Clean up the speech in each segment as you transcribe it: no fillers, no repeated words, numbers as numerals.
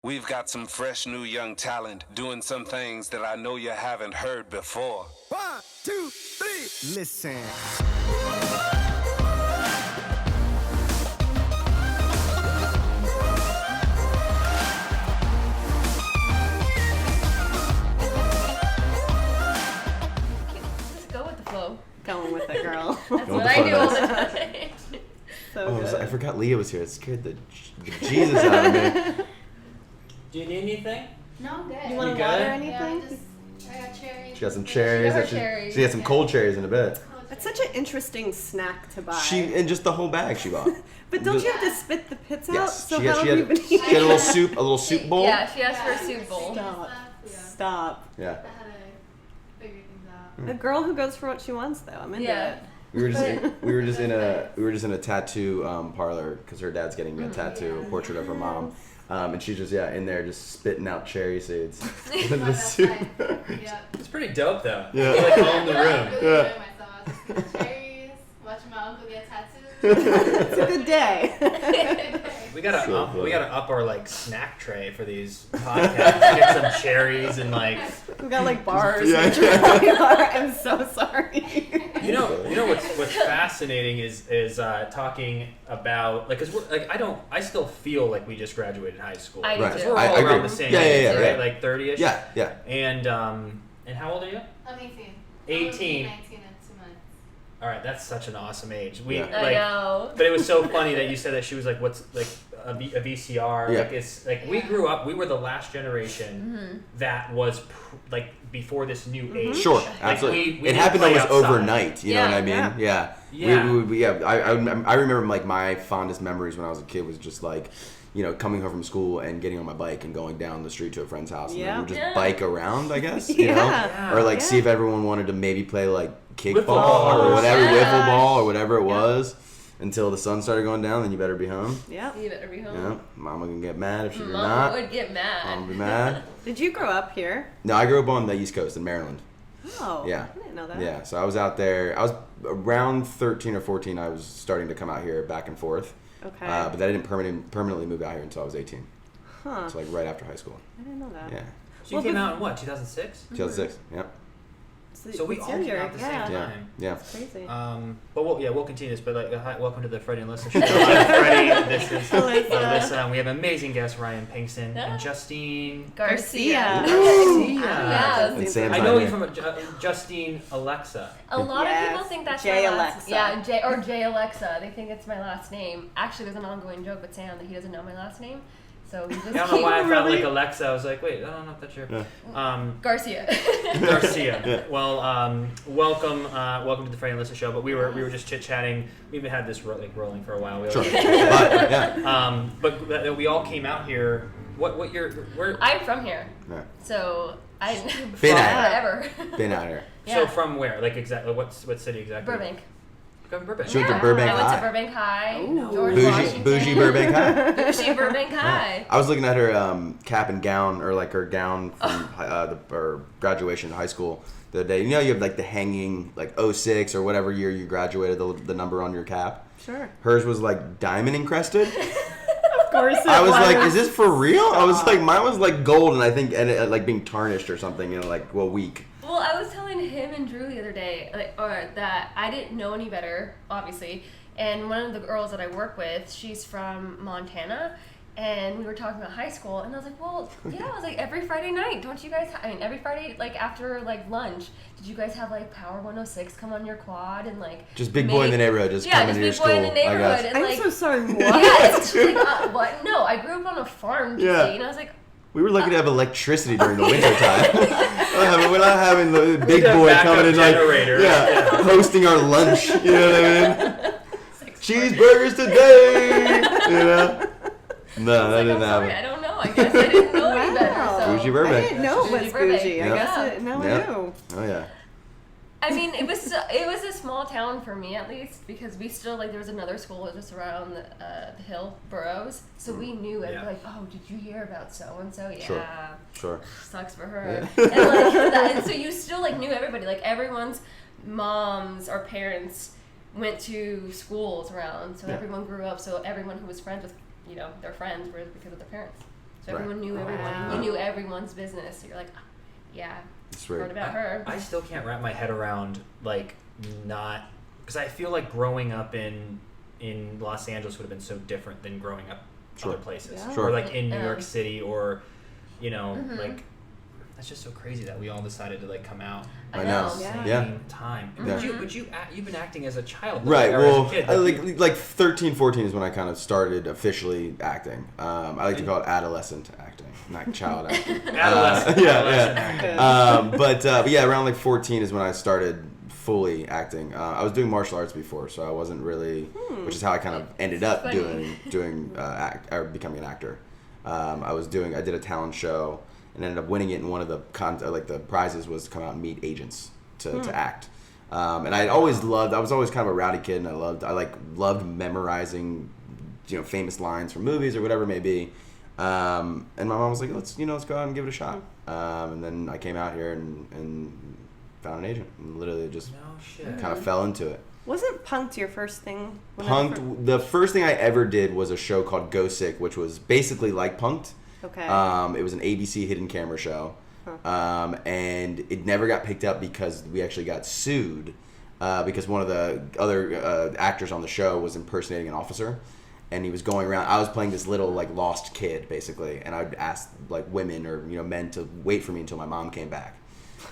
We've got some fresh new young talent doing some things that I know you haven't heard before. 1, 2, 3, listen. Going with it, girl. That's what I do all the time. I forgot Leah was here. It scared the Jesus out of me. Do you need anything? No, I'm good. You want good? water or anything? Yeah, I got cherries. She got some cherries. She got some cold cherries in a bit. That's such an interesting snack to buy. And just the whole bag she bought. But don't you have to spit the pits out? Yes. So She had a little soup bowl. Yeah, she asked for a soup bowl. Stop. Yeah. I had to figure things out. A girl who goes for what she wants, though. I'm into it. We were just in a tattoo parlor because her dad's getting me a tattoo, a portrait of her mom, and she's just in there just spitting out cherry seeds. The soup. Yeah. It's pretty dope though. Yeah. I like all in the room. I really enjoy myself. I was just eating cherries, watching my uncle get tattoos. It's a good day. We gotta up our like snack tray for these podcasts. Get some cherries and like. We got bars. Yeah. I'm so sorry. You know what's fascinating is talking about cause we're I still feel like we just graduated high school. I do Right. too. We're all I around agree. the same Yeah, age, yeah, right? yeah. Like 30ish. Yeah. And how old are you? I'm 18. 18. 19 in 2 months. All right, that's such an awesome age. I know. But it was so funny that you said that she was like, what's like a VCR? Yeah. Like it's like we grew up. We were the last generation that was before this new age. Sure, Like, absolutely. we it didn't happened play almost outside. overnight. You know what I mean? Yeah. Yeah. I remember my fondest memories when I was a kid was just coming home from school and getting on my bike and going down the street to a friend's house and then we would just bike around, I guess, you know, or see if everyone wanted to maybe play kickball or whatever, wiffle ball or whatever it was. Until the sun started going down, then you better be home. Yeah. You better be home. Yeah. Mama gonna get mad if she's Mama not. would get mad. Mama would be mad. Did you grow up here? No, I grew up on the East Coast in Maryland. Oh. Yeah. I didn't know that. Yeah, so I was out there. I was around 13 or 14. I was starting to come out here back and forth. Okay. But I didn't permanently move out here until I was 18. Huh. So right after high school. I didn't know that. Yeah. So you came out in what, 2006? 2006. Yeah. So we all came out at the same Yeah. time. Yeah. That's crazy. But we'll continue this. But hi, welcome to the Freddie and Alyssa show. I'm Freddie. This is Alyssa. We have amazing guests Ryan Pinkston and Justine Garcia. Yeah. And Sam's I not know here. you from Justine Alexa. A lot Yes. of people think that's J. my last Alexa. Yeah, J Alexa. They think it's my last name. Actually, there's an ongoing joke with Sam that he doesn't know my last name. So we just I don't know why I felt like Alexa. I was like, wait, I don't know if that's your Garcia. Garcia. Yeah. Well, welcome to the Freddie and Alyssa show. But we were just chit chatting. We even had this rolling for a while. Sure. Yeah. But we all came out here. What year? Where? I'm from here, Yeah. so I've Been out forever. Been out here. So Yeah. from where? Like exactly what city exactly? Burbank. From Burbank. She went to Burbank I went High. to Burbank High. Ooh. George Bougie Washington. Burbank High. Bougie Burbank High. I was looking at her cap and gown, or her gown from her graduation in high school the other day. You know, you have the hanging 06 or whatever year you graduated, the number on your cap. Sure. Hers was diamond encrusted. Of course it I was like, was. is this for real? I was like, mine was gold, and I think it, being tarnished or something in a week. Well, I was telling him and Drew the other day, that I didn't know any better, obviously. And one of the girls that I work with, she's from Montana, and we were talking about high school. And I was like, well, yeah. I was like, every Friday night, don't you guys? Every Friday, after lunch, did you guys have Power 106 come on your quad and just big boy in the neighborhood, just coming to your just big boy school. in the neighborhood. And, I'm so sorry. What? Yeah, it's just what? No, I grew up on a farm, Yeah. and I was like. We were lucky to have electricity during the winter time. We're not having the big The boy backup coming in generator. hosting our lunch. You know what I mean? Cheeseburgers today. You know? No, that didn't Sorry, I happen. don't know. I guess I didn't know any better. So. Bougie Burbank. I didn't know it was Bougie Burbank. bougie. I Yeah. guess now I know. Oh yeah. I mean, it was a small town for me at least because we still there was another school just around the hill, Burroughs, so we knew it. Yeah. Oh, did you hear about so and so? Sure. Yeah, Sure. sucks for her. Yeah. And and so you still knew everybody. Everyone's moms or parents went to schools around, so everyone grew up. So everyone who was friends with their friends were because of their parents. So everyone knew everyone. Wow. You knew everyone's business. So you're like, yeah, heard about her. I still can't wrap my head around like not because I feel like growing up in Los Angeles would have been so different than growing up other places, or like in New York City, or like. That's just so crazy that we all decided to like come out. I know. Same time. Yeah. Would you you've been acting as a child, right? Or Well, as a kid, like 13, 14 is when I kind of started officially acting. I like to call it adolescent acting, not child acting. Adolescent acting. But yeah, around like 14 is when I started fully acting. I was doing martial arts before, so I wasn't really, which is how I kind of ended up doing becoming an actor. I did a talent show. And ended up winning it, and one of the the prizes was to come out and meet agents to act. And I was always kind of a rowdy kid, and I loved memorizing, famous lines from movies or whatever it may be. And my mom was like, let's go out and give it a shot. And then I came out here and found an agent, and literally just kind of fell into it. Wasn't Punk'd your first thing? The first thing I ever did was a show called Go Sick, which was basically like Punk'd. Okay. It was an ABC hidden camera show, and it never got picked up because we actually got sued because one of the other actors on the show was impersonating an officer, and he was going around. I was playing this little like lost kid basically, and I'd ask like women or men to wait for me until my mom came back,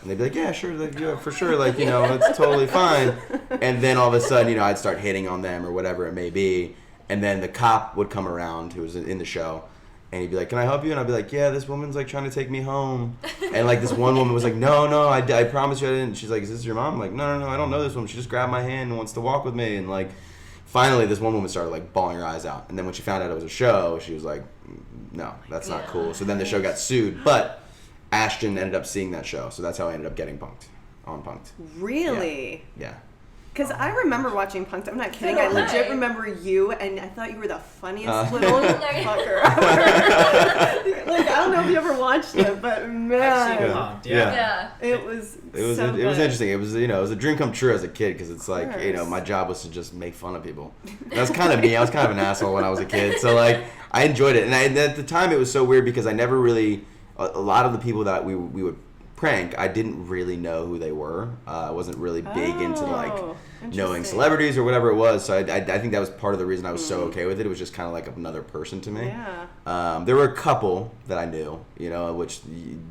and they'd be like, yeah, sure, like, yeah, for sure, like it's totally fine. And then all of a sudden, I'd start hitting on them or whatever it may be, and then the cop would come around who was in the show. And he'd be like, can I help you? And I'd be like, yeah, this woman's like trying to take me home. And like this one woman was like, no, I promise you I didn't. She's like, is this your mom? I'm like, no, I don't know this woman. She just grabbed my hand and wants to walk with me. And like, finally this one woman started like bawling her eyes out. And then when she found out it was a show, she was like, no, that's not cool. So then the show got sued. But Ashton ended up seeing that show. So that's how I ended up getting Punk'd. Really? Yeah. Because I remember watching Punk'd. I'm not kidding. I legit remember you, and I thought you were the funniest little fucker ever. Like, I don't know if you ever watched it, but man, I've seen Punk'd. Yeah. It was so it was good. interesting. It was it was a dream come true as a kid because it's like my job was to just make fun of people. That's kind of me. I was kind of an asshole when I was a kid, so like I enjoyed it. And at the time it was so weird because I never really a lot of the people that we would prank, I didn't really know who they were. I wasn't really big into like knowing celebrities or whatever it was. So I think that was part of the reason I was so okay with it. It was just kind of like another person to me. Yeah. There were a couple that I knew, which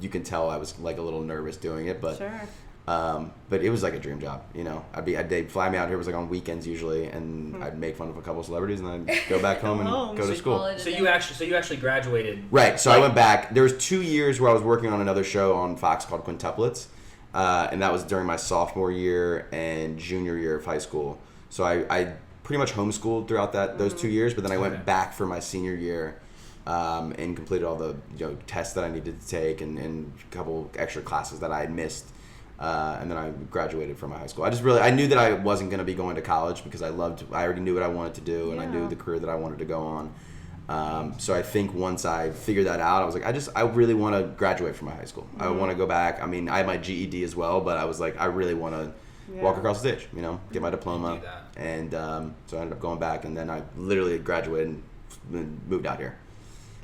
you can tell I was like a little nervous doing it, but Sure. But it was like a dream job, they'd fly me out here. It was like on weekends usually, and I'd make fun of a couple of celebrities, and then I'd go back home and go to school. So you actually graduated. Right. So I went back. There was 2 years where I was working on another show on Fox called Quintuplets, and that was during my sophomore year and junior year of high school. So I pretty much homeschooled throughout those 2 years, but then I went back for my senior year. And completed all the tests that I needed to take and a couple extra classes that I had missed. And then I graduated from my high school. I knew that I wasn't going to be going to college because I already knew what I wanted to do, and I knew the career that I wanted to go on. So I think once I figured that out, I was like, I really want to graduate from my high school. I want to go back. I mean, I had my GED as well, but I was like, I really want to walk across the stage, get my diploma. And so I ended up going back, and then I literally graduated and moved out here.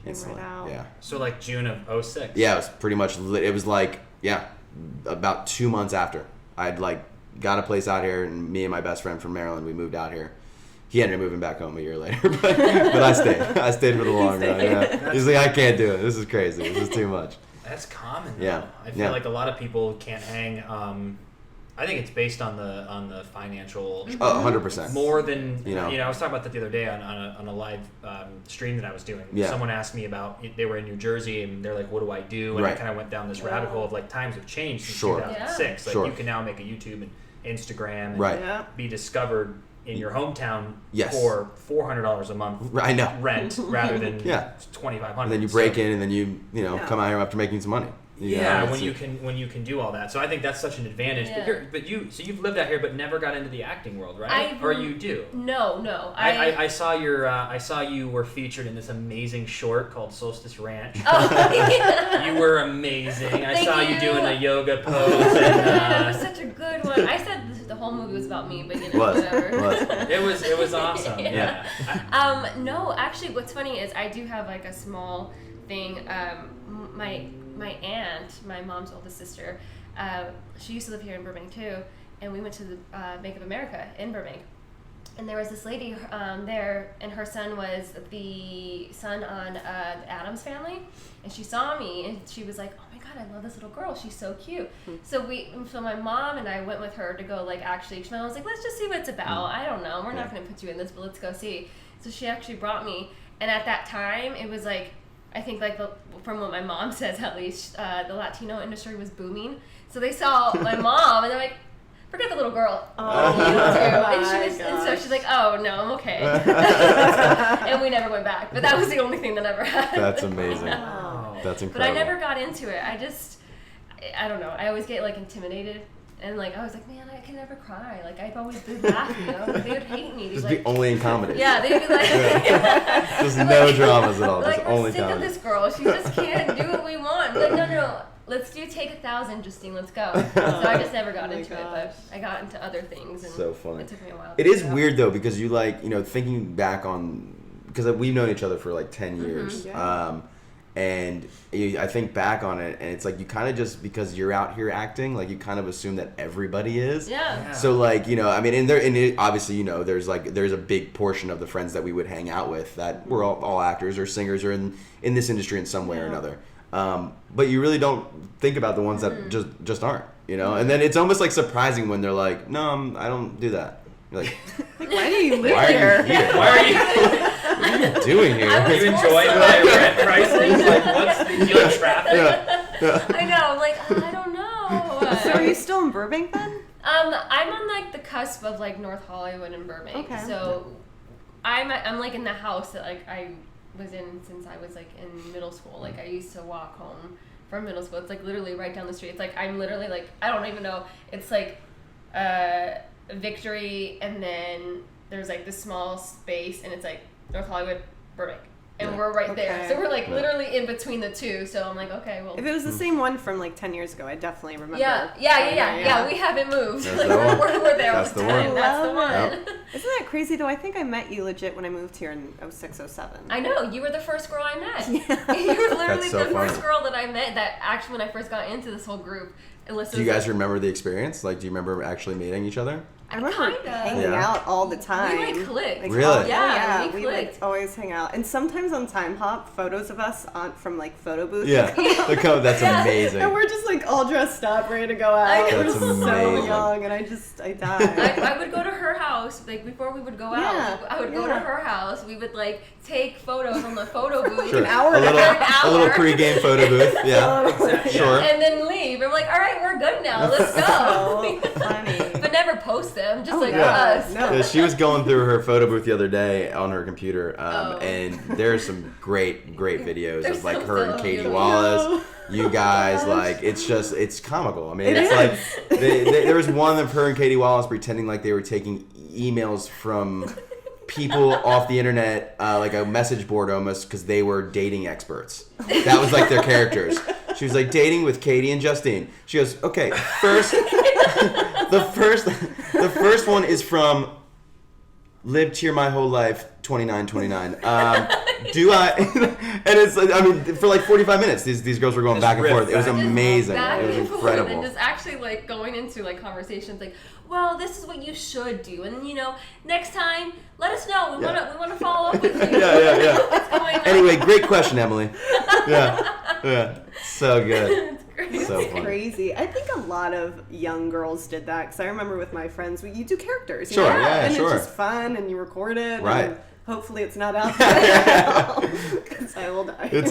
Right out. Yeah. So like June of 2006. Yeah, it was pretty much. It was like about 2 months after I'd like got a place out here, and me and my best friend from Maryland, we moved out here. He ended up moving back home a year later, but I stayed. I stayed for the long run. Yeah. He's like, I can't do it. This is crazy. This is too much. That's common. Though. Yeah. I feel like a lot of people can't hang. I think it's based on the financial. 100%. More than I was talking about that the other day on a live stream that I was doing. Yeah. Someone asked me about they were in New Jersey and they're like, "What do I do?" And I kind of went down this rabbit hole of like times have changed since 2006. Like you can now make a YouTube and Instagram and be discovered in your hometown for $400 a month. I know. Rent rather than $2,500. And then you break in, and then you come out here after making some money. When you can do all that, so I think that's such an advantage. Yeah. But you've lived out here, but never got into the acting world, right? Or you do? No. I saw I saw you were featured in this amazing short called Solstice Ranch. You were amazing. I saw you doing a yoga pose. It was such a good one. I said the whole movie was about me, but whatever. It was awesome. Yeah. No, actually, what's funny is I do have like a small thing. My aunt, my mom's oldest sister, she used to live here in Burbank too, and we went to the Bank of America in Burbank. And there was this lady there, and her son was the son on the Addams Family, and she saw me, and she was like, "Oh my God, I love this little girl. She's so cute." So my mom and I went with her to go actually. I was like, "Let's just see what it's about. I don't know. We're not going to put you in this, but let's go see." So she actually brought me, and at that time, it was I think from what my mom says at least, the Latino industry was booming. So they saw my mom, and they're like, "Forget the little girl." And so she's like, "Oh no, I'm okay." And we never went back. But that was the only thing that ever happened. That's amazing. That's incredible. But I never got into it. I don't know. I always get intimidated, and I was like, man, I can never cry. I've always been laughing. They would hate me. Just be only in comedy. Yeah, they'd be like, just no dramas at all. Just only sick comedy. of this girl. She just can't do what we want. No. Let's take 1,000, Justine. Let's go. So I just never got into it, but I got into other things. And so funny. It took me a while. It is weird though, because you thinking back on, because we've known each other for 10 years, and I think back on it, and it's you kind of just, because you're out here acting, you kind of assume that everybody is. Yeah. So obviously there's a big portion of the friends that we would hang out with that were all actors or singers or in this industry in some way or another. But you really don't think about the ones that just aren't, and then it's almost surprising when they're like, "No, I don't do that." You're like, why do you live here? Why are you? What are you doing here? Do you enjoy my rent prices? What's the deal with traffic? I know. I'm I don't know. So are you still in Burbank then? I'm on the cusp of North Hollywood and Burbank. Okay. So I'm in the house that I was in since I was in middle school. I used to walk home from middle school. It's literally right down the street. It's I'm literally I don't even know. It's Victory, and then there's this small space, and it's North Hollywood, Burbank. And we're right there. So we're literally in between the two. So I'm okay, well. If it was the same one from 10 years ago, I definitely remember. Yeah. We haven't moved. That's the one. We're there all That's the the time. one. That's the one. Yep. Isn't that crazy though? I think I met you legit when I moved here in 06, 07. I know. You were the first girl I met. Yeah. You were literally That's so the first funny. girl that I met that actually when I first got into this whole group. Alyssa Do you guys remember the experience? Do you remember actually meeting each other? I remember Kinda. hanging Yeah. out all the time. We clicked. Really? Yeah, we we clicked. always hang out. And sometimes on Time Hop, photos of us from photo booths. Yeah. That's amazing. And we're just all dressed up, ready to go out. We're That's so amazing. young, and I died. I would go to her house, before we would go out, I would go to her house. We would take photos on the photo booth. Sure. An hour a and a half. little pre-game photo booth. Yeah. Exactly. Sure. And then leave. I'm all right, we're good now. Let's go. So funny. But never post them, just yeah. us. No. Yeah, she was going through her photo booth the other day on her computer, and there's some great videos of her and Katie Wallace. You guys, it's comical. I mean, there was one of her and Katie Wallace pretending they were taking emails from people off the internet, a message board almost, because they were dating experts. That was their characters. She was dating with Katie and Justine. She goes, okay, first, the first one is from lived here my whole life, 29. Do I? And it's, for 45 minutes, these girls were going back and forth. It was amazing. It was incredible. And just actually going into conversations well, this is what you should do, and then next time let us know. We want to follow up with you. Yeah. What's going on? Anyway, great question, Emily. Yeah. So good. It's So It's funny. crazy. I think a lot of young girls did that because I remember with my friends, you do characters. Sure, yeah, and sure. it's just fun, and you record it. Right. And hopefully, it's not out there because I will die. It's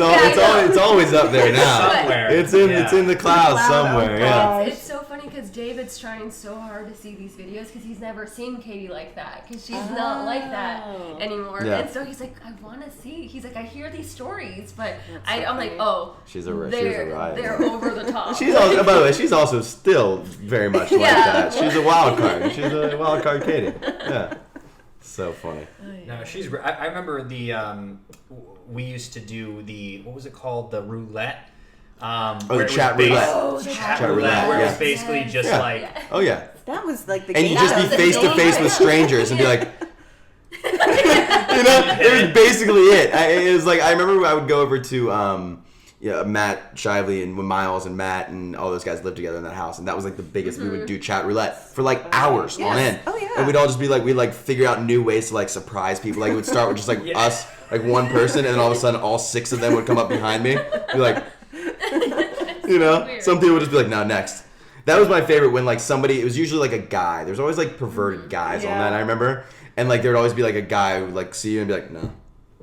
always up there now. Somewhere. It's in the clouds somewhere. Yeah. It's so funny because David's trying so hard to see these videos because he's never seen Katie like that because she's not like that anymore. Yeah. And so he's I want to see. He's I hear these stories, but That's so I'm funny. oh, She's a riot. they're over the top. She's also, by the way, she's also still very much like that. She's a wild card. She's a wild card, Katie. Yeah. So funny. No, she's. I remember we used to do what was it called? The roulette. The chat roulette. Chat roulette, roulette, where it was yeah. basically just Yeah. Oh yeah. That was the And you game just of be the face to face game. with strangers and be like, it was basically it. It was like I remember I would go over to Matt Shively and when Miles and Matt and all those guys lived together in that house, and that was like the biggest. We would do chat roulette for like hours on end. Oh yeah. And we'd all just be like, we'd like figure out new ways to like surprise people. Like it would start with just like us, like one person, and then all of a sudden all 6 of them would come up behind me, be like, some people would just be like, no, next. That was my favorite when like somebody. It was usually like a guy. There's always like perverted guys on that. I remember, and like there would always be like a guy who would like see you and be like, no,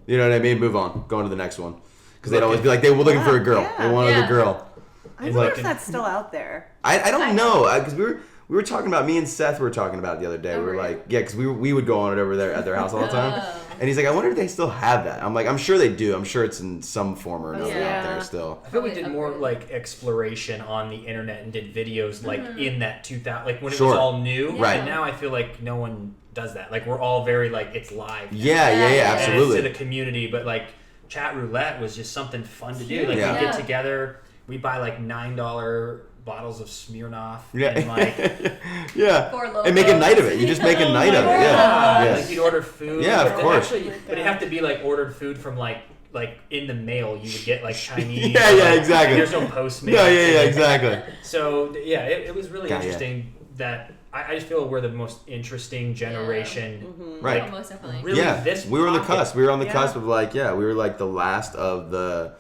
you know what I mean? Move on, go on to the next one. Because they'd always be like, they were looking for a girl. They wanted a girl. I wonder if that's still out there. I don't know. Because we were talking about, me and Seth were talking about it the other day. We were like, because we would go on it over there at their house all the time. And he's like, I wonder if they still have that. I'm like, I'm sure they do. I'm sure it's in some form or another out there still. I feel we did more like exploration on the internet and did videos like in that 2000, like when it was all new. Right. And now I feel like no one does that. Like we're all very like, it's live. Yeah, absolutely. And it's to the community, but like, chat roulette was just something fun to do. Like we get together, we buy like $9 bottles of Smirnoff, and like and make a night of it. You just make a night of it. Yeah. Like you'd order food. Yeah, of course. Actually, but it have to be like ordered food from like in the mail. You would get like Chinese. Exactly. There's no Postmates. Yeah, exactly. So it was really interesting that. I just feel we're the most interesting generation. Right. Oh, most definitely. Really, we were on the cusp. We were on the cusp of like, we were like the last of the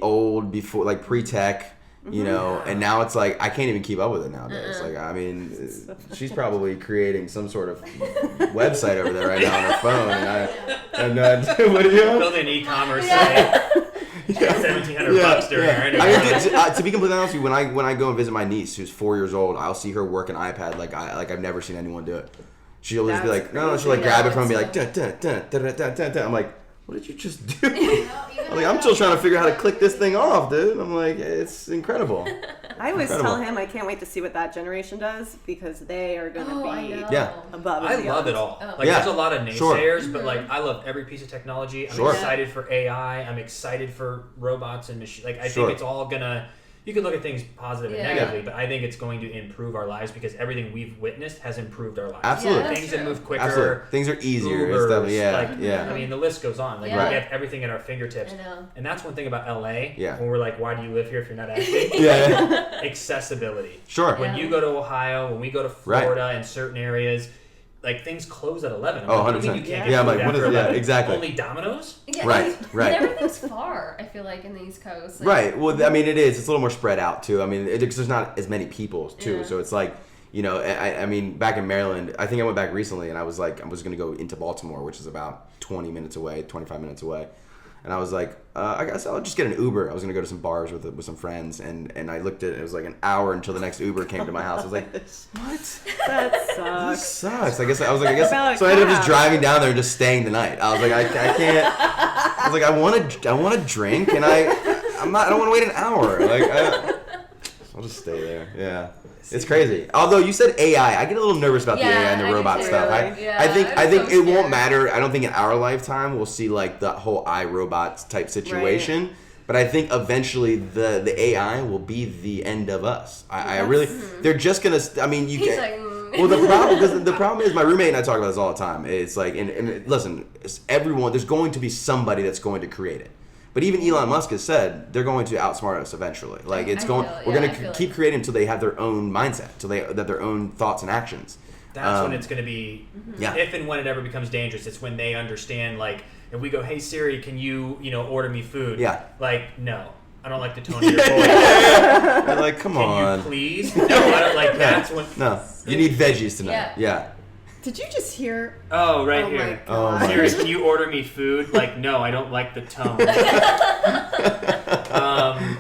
old before, like pre-tech, you know, and now it's like, I can't even keep up with it nowadays. Like, I mean, she's probably creating some sort of website over there right now on her phone. And what are you building an e-commerce site. $1,700 during our to be completely honest with you, when I go and visit my niece who's 4 years old, I'll see her work an iPad like I've never seen anyone do it. She'll just be like, no, she'll like grab it from me like, dun, dun, dun, dun, dun, dun, dun. I'm like, what did you just do? I'm like, I'm still trying to figure out how to click this thing off, dude. I'm like, it's incredible. I always tell him I can't wait to see what that generation does because they are going to be above. I love it all. Like, there's a lot of naysayers, but like, I love every piece of technology. I'm excited for AI. I'm excited for robots and machines. Like, I think it's all gonna. You can look at things positive and negatively, but I think it's going to improve our lives because everything we've witnessed has improved our lives. Absolutely. Things that move quicker. Absolutely. Things are easier. Ubers, Stuff. I mean, the list goes on. Like, we have everything at our fingertips. And that's one thing about LA. When we're like, why do you live here if you're not acting? Accessibility. Sure. When you go to Ohio, when we go to Florida in certain areas, like things close at 11. Oh, 100%. You can't get I'm like, what is 11? exactly. Only Domino's? Yeah, right. And everything's far, I feel like, in the East Coast. Like, right. Well, I mean, it is. It's a little more spread out, too. I mean, because there's not as many people, too. So it's like, you know, I mean, back in Maryland, I think I went back recently, and I was like, I was going to go into Baltimore, which is about 20 minutes away, 25 minutes away. And I was like, I guess I'll just get an Uber. I was going to go to some bars with some friends, and I looked at it. It was like an hour until the next Uber came to my house. I was like, what? That sucks. This sucks. I guess so I ended up just driving down there and just staying the night. I was like, I can't. I was like, I want to drink, and I don't want to wait an hour. Like, I'll just stay there. Yeah. It's crazy. Although you said AI, I get a little nervous about the AI and the robot stuff. I think it won't matter. I don't think in our lifetime we'll see like the whole iRobot type situation. Right. But I think eventually the AI will be the end of us. I really, they're just gonna. I mean, you can. Well, the problem is my roommate and I talk about this all the time. It's like, and listen, everyone. There's going to be somebody that's going to create it. But even Elon Musk has said they're going to outsmart us eventually. Like we're going to keep creating until they have their own mindset, until they have their own thoughts and actions. That's when it's going to be. If and when it ever becomes dangerous, it's when they understand. Like if we go, hey Siri, can you order me food? Yeah. Like no, I don't like the tone of your voice. They're like, come on. Can you please? No, I don't like. That's when. No, you need veggies tonight. Yeah. Did you just hear? Oh, right here. Oh, Siri, can you order me food? Like, no, I don't like the tone.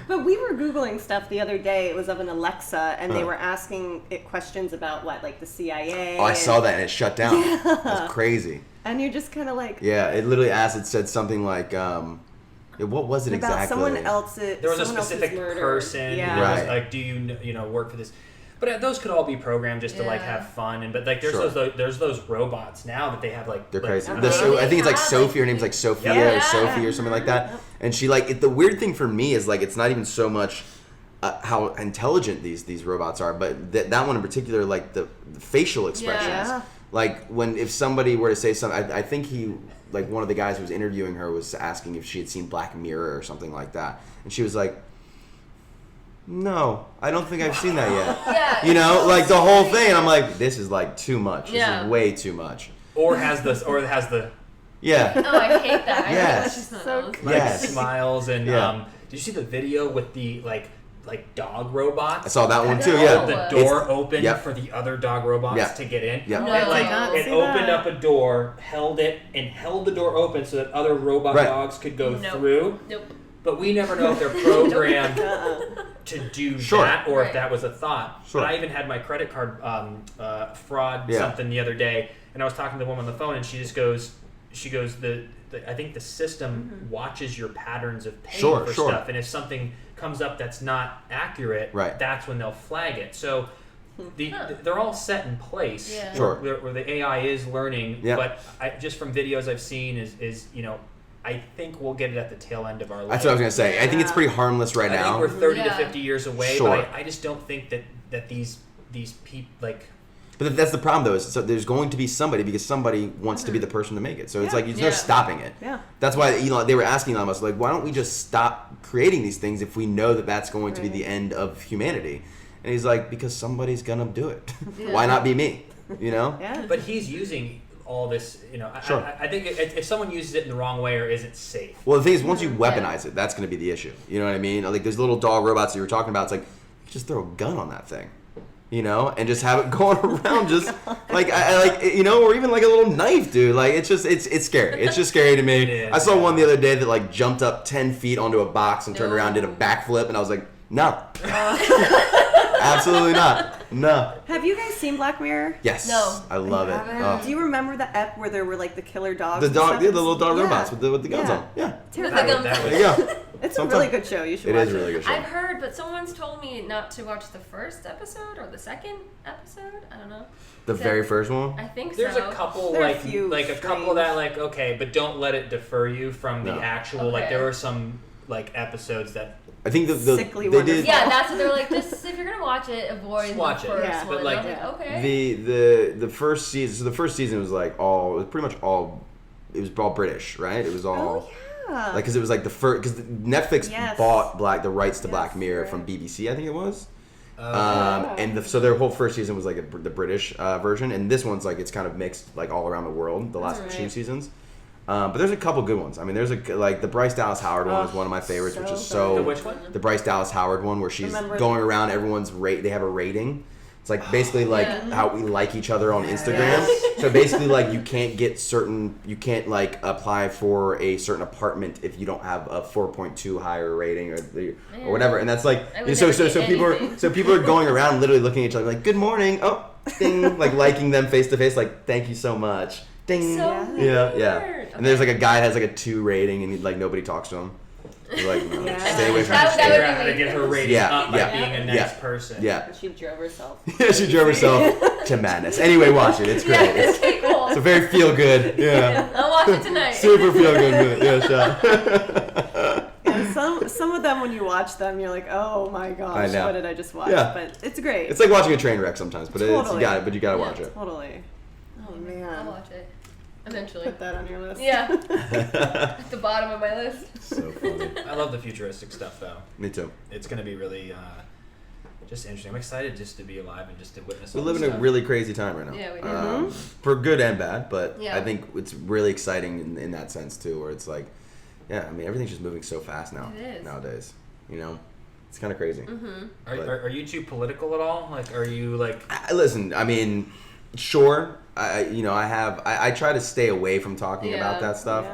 But we were Googling stuff the other day. It was of an Alexa, and they were asking it questions about like the CIA. Oh, I saw that, and it shut down. That's crazy. And you're just kind of like. Yeah, it literally it said something like, what was it about exactly? Someone else's. There was a specific person who was like, do you work for this? But those could all be programmed just to like have fun, but like there's those robots now that they have like they're crazy. I think it's like Sophie. Her name's like Sophia or Sophie or something like that. And she like the weird thing for me is like it's not even so much how intelligent these robots are, but that one in particular, like the facial expressions. Yeah. Like if somebody were to say something, I think he like one of the guys who was interviewing her was asking if she had seen Black Mirror or something like that, and she was like, no, I don't think I've seen that yet. Yeah. You know, like the whole thing, and I'm like, this is like too much. Yeah. This is way too much. Or has the Yeah. Oh, I hate that. Yes. So Yes. smiles and Yeah. did you see the video with the like dog robots? I saw that one too. No. Yeah. The door opened Yep. for the other dog robots Yep. to get in. Yep. No, And I did not it see opened that. up a door, held the door open so that other robot Right. dogs could go Nope. through. Nope. But we never know if they're programmed to do Sure. that or if Right. that was a thought. Sure. But I even had my credit card fraud Yeah. something the other day, and I was talking to the woman on the phone, and she goes, I think the system watches your patterns of paying Sure, for sure. stuff, and if something comes up that's not accurate, Right. that's when they'll flag it. So they're all set in place Yeah. Sure. where the AI is learning. Yeah. But just from videos I've seen is I think we'll get it at the tail end of our life. That's what I was gonna say. I think it's pretty harmless right I now. think we're 30 to Yeah. 50 years away, Sure. but I just don't think that these people But that's the problem, though. Is so there's going to be somebody because somebody wants to be the person to make it. So it's like there's no Yeah. stopping it. Yeah. That's why they were asking Elon Musk, like, why don't we just stop creating these things if we know that that's going to be the end of humanity? And he's like, because somebody's gonna do it. Why not be me? You know? Yeah. but he's using all this. Sure. I think if someone uses it in the wrong way or isn't safe. Well, the thing is, once you weaponize it, that's going to be the issue. You know what I mean? Like, those little dog robots that you were talking about, it's like, you could just throw a gun on that thing, you know, and just have it going around just, like, or even, like, a little knife, dude. Like, it's scary. It's just scary to me. It is, I saw yeah. one the other day that, like, jumped up 10 feet onto a box and turned around and did a backflip, and I was like, no. Absolutely not. No. Have you guys seen Black Mirror? Yes. No. I love it. Oh. Do you remember the ep where there were like the killer dogs? The and dog, stuff? yeah, the little dog Yeah. robots with the guns Yeah. on. Yeah. Terrifying. That There you go. It's a Sometime- really good show. You should It watch is a really good show. I've heard, but someone's told me not to watch the first episode or the second episode. I don't know. The So- very first one? I think There's so. a couple There are a like few a couple that okay, but don't let it defer you from the No. actual. Like Okay. there were some like episodes that I think the Sickly they wonderful. did Yeah, that's what they're like. Just if you're gonna watch it, avoid Just watch the it. first Yeah. one. But, like, I was like, okay. the first season. So the first season was like all. It was pretty much all. It was all British, right? It was all. Oh yeah. Like, because it was like the first. Because Netflix Yes. bought the rights to Yes, Black Mirror right. from BBC, I think it was. Oh. And so their whole first season was like the British version, and this one's like it's kind of mixed like all around the world. The last Right. 2 seasons. But there's a couple good ones. I mean, there's like the Bryce Dallas Howard one is one of my favorites, which is so The so. which one? The Bryce Dallas Howard one where she's Remember going around everyone's rate. They have a rating. It's like basically like Yeah. how we like each other on Instagram. So basically like you can't like apply for a certain apartment if you don't have a 4.2 higher rating or whatever. And that's like I would so never get people anything. are going around literally looking at each other like good morning. Oh, ding, like liking them face to face like thank you so much. Ding. So Yeah, yeah. weird. And there's like a guy that has like a 2 rating and like nobody talks to him. He's like, no, Yeah. stay away from That me. would Figure be out how to me. get her rating Yeah, up by yeah, being a nice yeah. person. Yeah. She drove herself. Yeah, she drove herself to madness. Anyway, watch it. It's great. It's, Okay, cool. it's a very feel good. Yeah. I'll watch it tonight. Super feel good. Yeah, shot. And some of them when you watch them you're like, oh my gosh, I know. what did I just watch? Yeah. But it's great. It's like watching a train wreck sometimes, but Totally. you gotta Yeah. watch it. Totally. Oh I'll man. watch it. Eventually. Put that on your list. Yeah. At the bottom of my list. So funny. I love the futuristic stuff though. Me too. It's gonna be really just interesting. I'm excited just to be alive and just to witness. We all live this in a stuff. really crazy time right now. Yeah, we do. For good and bad, but Yeah. I think it's really exciting in that sense too, where it's like, yeah, I mean everything's just moving so fast now It is. nowadays. You know, it's kind of crazy. Are you too political at all? Like, are you like? Listen, I mean, sure. I try to stay away from talking about Yeah. that stuff.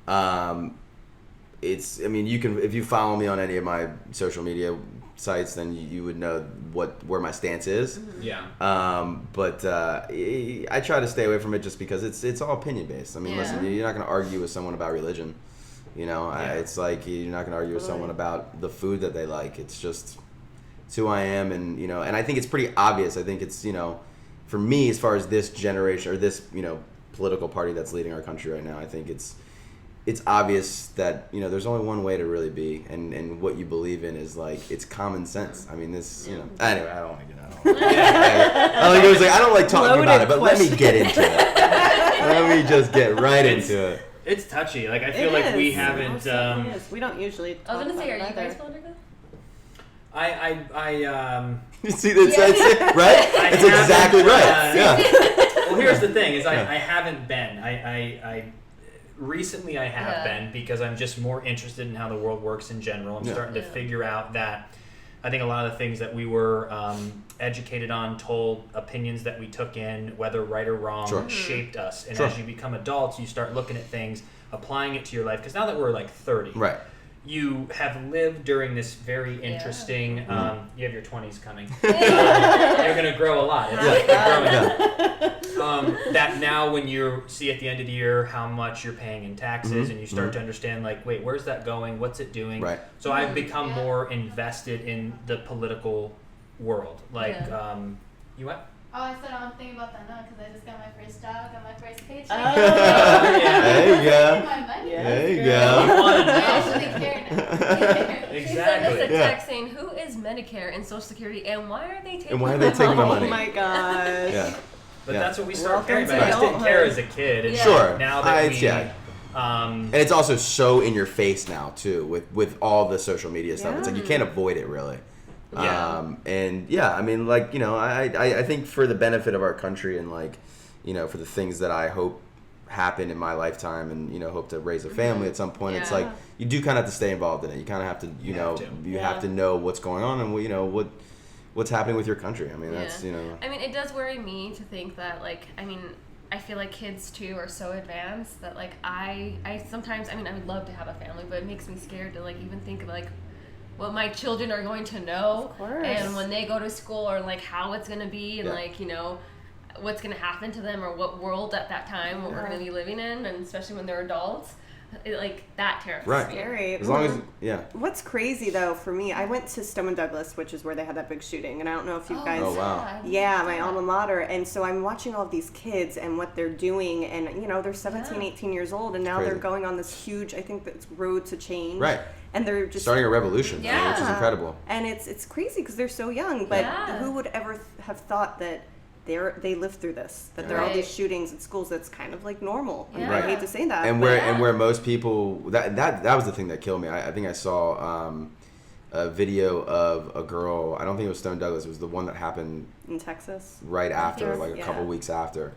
I mean, you can if you follow me on any of my social media sites, then you would know where my stance is. Yeah. But I try to stay away from it just because it's all opinion based. I mean, Yeah. listen, you're not going to argue with someone about religion. You know, Yeah. it's like you're not going to argue with someone about the food that they like. It's just it's who I am, and and I think it's pretty obvious. I think it's for me as far as this generation or this political party that's leading our country right now. I think it's obvious that there's only one way to really be, and what you believe in is like it's common sense. I mean, this anyway. I don't want to get I don't like talking about it, but let me get into it. Let me just get right into it. It's touchy. Like I feel like we haven't. We don't usually. I was gonna say, are you either. guys political? You see that? Right? It's exactly right. Well, here's the thing: is I haven't been. I recently I have been because I'm just more interested in how the world works in general. I'm starting to figure out that I think a lot of the things that we were educated on, told, opinions that we took in, whether right or wrong, shaped us. And as you become adults, you start looking at things, applying it to your life. Because now that we're like 30, right, you have lived during this very interesting. You have your 20s coming. You're going to grow a lot. It's like growing. That now, when you see at the end of the year how much you're paying in taxes, and you start to understand, like, wait, where's that going? What's it doing? Right. So I've become more invested in the political world. Like, you what? Oh, I said I'm thinking about that now because I just got my first job, got my first paycheck. There you go. My money. There you go. You want to I know. actually care now. She sent us a text saying, "Who is Medicare and Social Security, and why are they taking? my money?" Oh my gosh. Yeah. But that's what we started caring about. I just didn't care as a kid. And Sure. now that and it's also so in your face now too with all the social media stuff. It's like you can't avoid it really. I mean, like, you know, I think for the benefit of our country and, like, you know, for the things that I hope happen in my lifetime and, you know, hope to raise a family at some point, it's like you do kind of have to stay involved in it. You kind of have to, you have to know what's going on and, you know, what's happening with your country. I mean, that's, you know. I mean, it does worry me to think that, like, I mean, I feel like kids too are so advanced that, like, I sometimes, I mean, I would love to have a family, but it makes me scared to, like, even think of, like, what my children are going to know, and when they go to school, or like how it's going to be, and like, you know, what's going to happen to them, or what world at that time what we're going to be living in, and especially when they're adults. Like, that terrifies me. Scary. As long as, What's crazy though for me, I went to Stoneman Douglas, which is where they had that big shooting, and I don't know if you guys. Oh wow. Yeah, my alma mater, and so I'm watching all of these kids and what they're doing, and you know they're 17, 18 years old, and now they're going on this huge, I think that's road to change. Right. And they're just starting a revolution, I mean, which is incredible. And it's crazy because they're so young, but who would ever have thought that they live through this, that there are all these shootings at schools that's kind of like normal. I mean, I hate to say that. And where most people that was the thing that killed me. I think I saw a video of a girl, I don't think it was Stone Douglas, it was the one that happened in Texas right after, like a couple weeks after.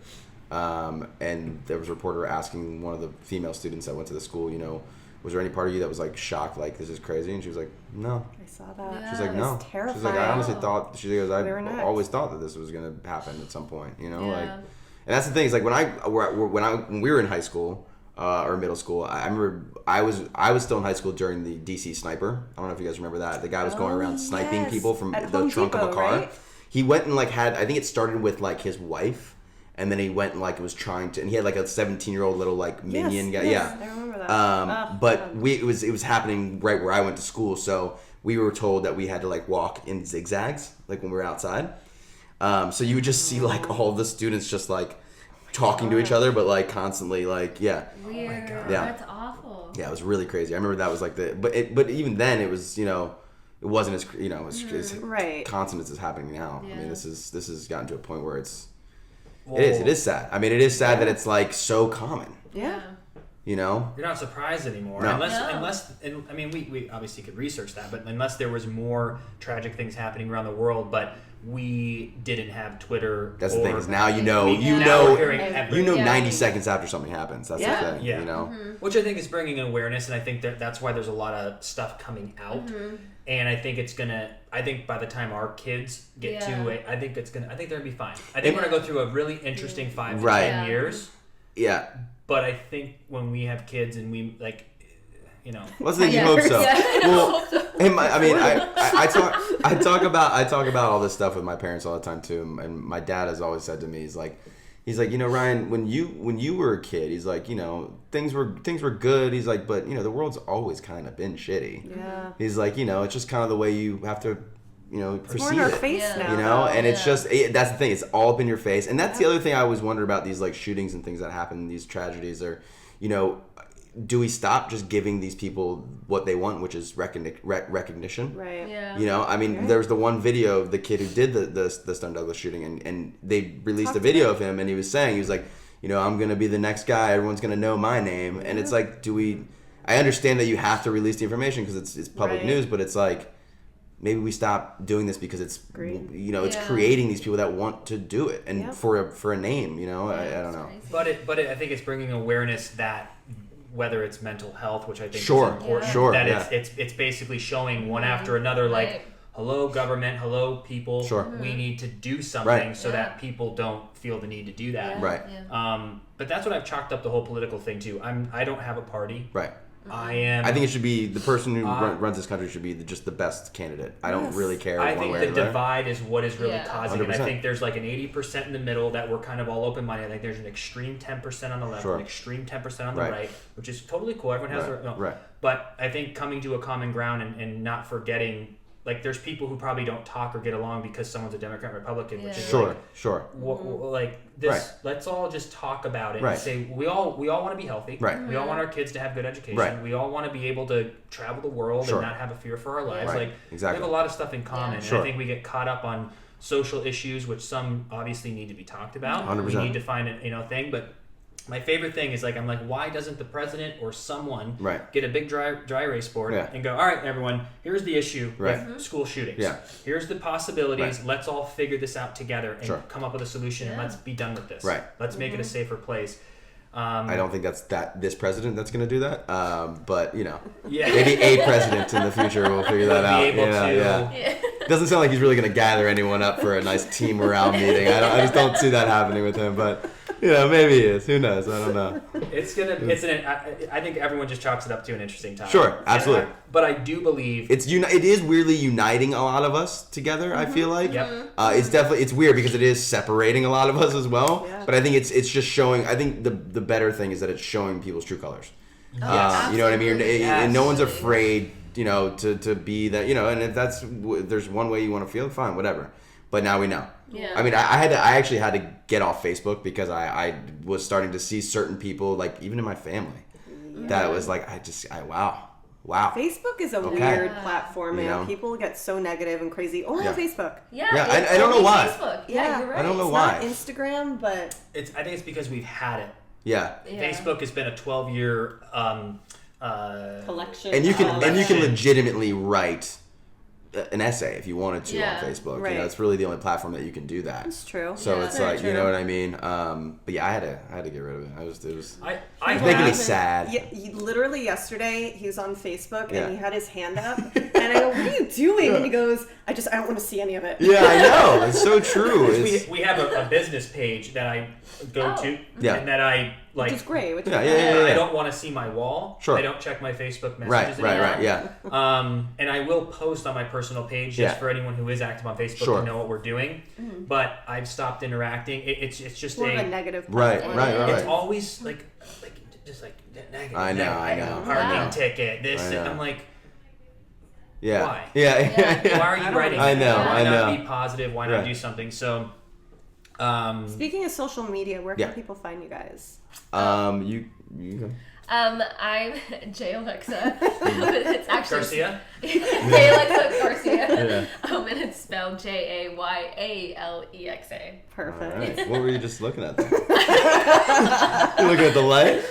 And there was a reporter asking one of the female students that went to the school, you know, was there any part of you that was like shocked, like this is crazy? And she was like, no. I saw that. She's like, no. Terrifying. She's like, I honestly thought. She goes, I always thought that this was gonna happen at some point, you know, like. And that's the thing. Is like when we were in high school or middle school, I remember I was still in high school during the DC sniper. I don't know if you guys remember that. The guy was going around sniping people from the trunk of a car. Right? He went and like had. I think it started with like his wife. And then he went and like was trying to, and he had like a 17-year-old little like minion guy. Yes, I remember that. But it was happening right where I went to school, so we were told that we had to like walk in zigzags, like when we were outside. So you would just see like all the students just like talking to each other, but like constantly like Weird. Yeah. That's awful. Yeah, it was really crazy. I remember that was like but even then it was, you know, it wasn't as, you know, as constant as it's happening now. I mean, this has gotten to a point where it's. It is sad. I mean, it is sad that it's like so common. Yeah. You know? You're not surprised anymore. No. Unless I mean, we obviously could research that, but unless there was more tragic things happening around the world, but we didn't have Twitter. That's the thing, is now you know 90 seconds after something happens. That's the thing, you know? Which I think is bringing awareness, and I think that's why there's a lot of stuff coming out. And I think I think by the time our kids get to it, I think they're gonna be fine. I think we're gonna go through a really interesting 5 to 10 years. Yeah. But I think when we have kids and we like, you know, let's think you hope so. Well, I talk about all this stuff with my parents all the time too, and my dad has always said to me, he's like, you know, Ryan, when you were a kid, he's like, you know, things were good. He's like, but you know, the world's always kind of been shitty. Yeah. He's like, you know, it's just kind of the way you have to, you know, perceive more in our it. face now. You know, and it's just that's the thing. It's all up in your face, and that's the other thing I always wonder about these like shootings and things that happen. These tragedies are, you know. Do we stop just giving these people what they want, which is recognition? Right. Yeah. You know, I mean, there was the one video of the kid who did the Stone Douglas shooting, and they released a video of him, and he was like, I'm going to be the next guy. Everyone's going to know my name. And it's like, I understand that you have to release the information because it's public news, but it's like, maybe we stop doing this because it's, it's creating these people that want to do it and for a name, I don't know. But I think it's bringing awareness that whether it's mental health, which I think is important, that it's basically showing one after another, like, hello government, hello people, we need to do something so that people don't feel the need to do that. But that's what I've chalked up the whole political thing to. I don't have a party. I think it should be the person who runs this country should be just the best candidate. I don't really care. I think the divide is what is really causing 100%. It. I think there's like an 80% in the middle that we're kind of all open-minded. I think there's an extreme 10% on the left, an extreme 10% on the right, which is totally cool. Everyone has their But I think coming to a common ground and not forgetting. Like, there's people who probably don't talk or get along because someone's a Democrat or Republican, which is like this. Let's all just talk about it and say we all want to be healthy. We all want our kids to have good education. We all want to be able to travel the world and not have a fear for our lives. Like, we have a lot of stuff in common. And I think we get caught up on social issues, which some obviously need to be talked about. 100%. We need to find a thing, but. My favorite thing is I'm like, why doesn't the president or someone get a big dry erase board and go, all right, everyone, here's the issue with school shootings. Here's the possibilities. Let's all figure this out together and come up with a solution and let's be done with this. Let's make it a safer place. I don't think that's this president that's going to do that, but maybe a president in the future will figure that out. It doesn't sound like he's really going to gather anyone up for a nice team morale meeting. I just don't see that happening with him, but. Maybe he is. Who knows? I don't know. I think everyone just chalks it up to an interesting time. Sure, absolutely. But I do believe it is weirdly uniting a lot of us together. I feel like it's weird because it is separating a lot of us as well. But I think it's just showing. I think the better thing is that it's showing people's true colors. You know what I mean? And no one's afraid, to be that. And if there's one way you want to feel, fine, whatever. But now we know. Yeah. I mean, I actually had to get off Facebook because I was starting to see certain people, like even in my family, that it was like wow. Facebook is a weird platform, man. People get so negative and crazy. Only on Facebook. I don't know why. Facebook. You're right. I don't know it's why. Not Instagram, but I think it's because we've had it. Yeah. Facebook has been a 12-year collection. And you can legitimately write an essay if you wanted to on Facebook. It's really the only platform that you can do that. It's true. So it's like, you know what I mean? But I had to get rid of it. It was making me sad. Yeah, literally yesterday he was on Facebook and he had his hand up and I go, what are you doing? And he goes, I don't want to see any of it. Yeah, I know. It's so true. We have a business page that I go to and that I like. Which is great. I don't want to see my wall. Sure. I don't check my Facebook messages anymore. Right, yeah. And I will post on my personal page just for anyone who is active on Facebook to know what we're doing. Mm-hmm. But I've stopped interacting. It's just more of a negative. Right. It's always like negative. I know. Parking ticket. This. I'm like. Yeah. Why? Yeah. Why are you writing? I know. Why not be positive? Why not do something? So. Speaking of social media, where can people find you guys? You go. I'm J Alexa. It's actually Garcia. J Alexa Garcia. And it's spelled JAYALEXA. Perfect. Right. What were you just looking at there? You looking at the light?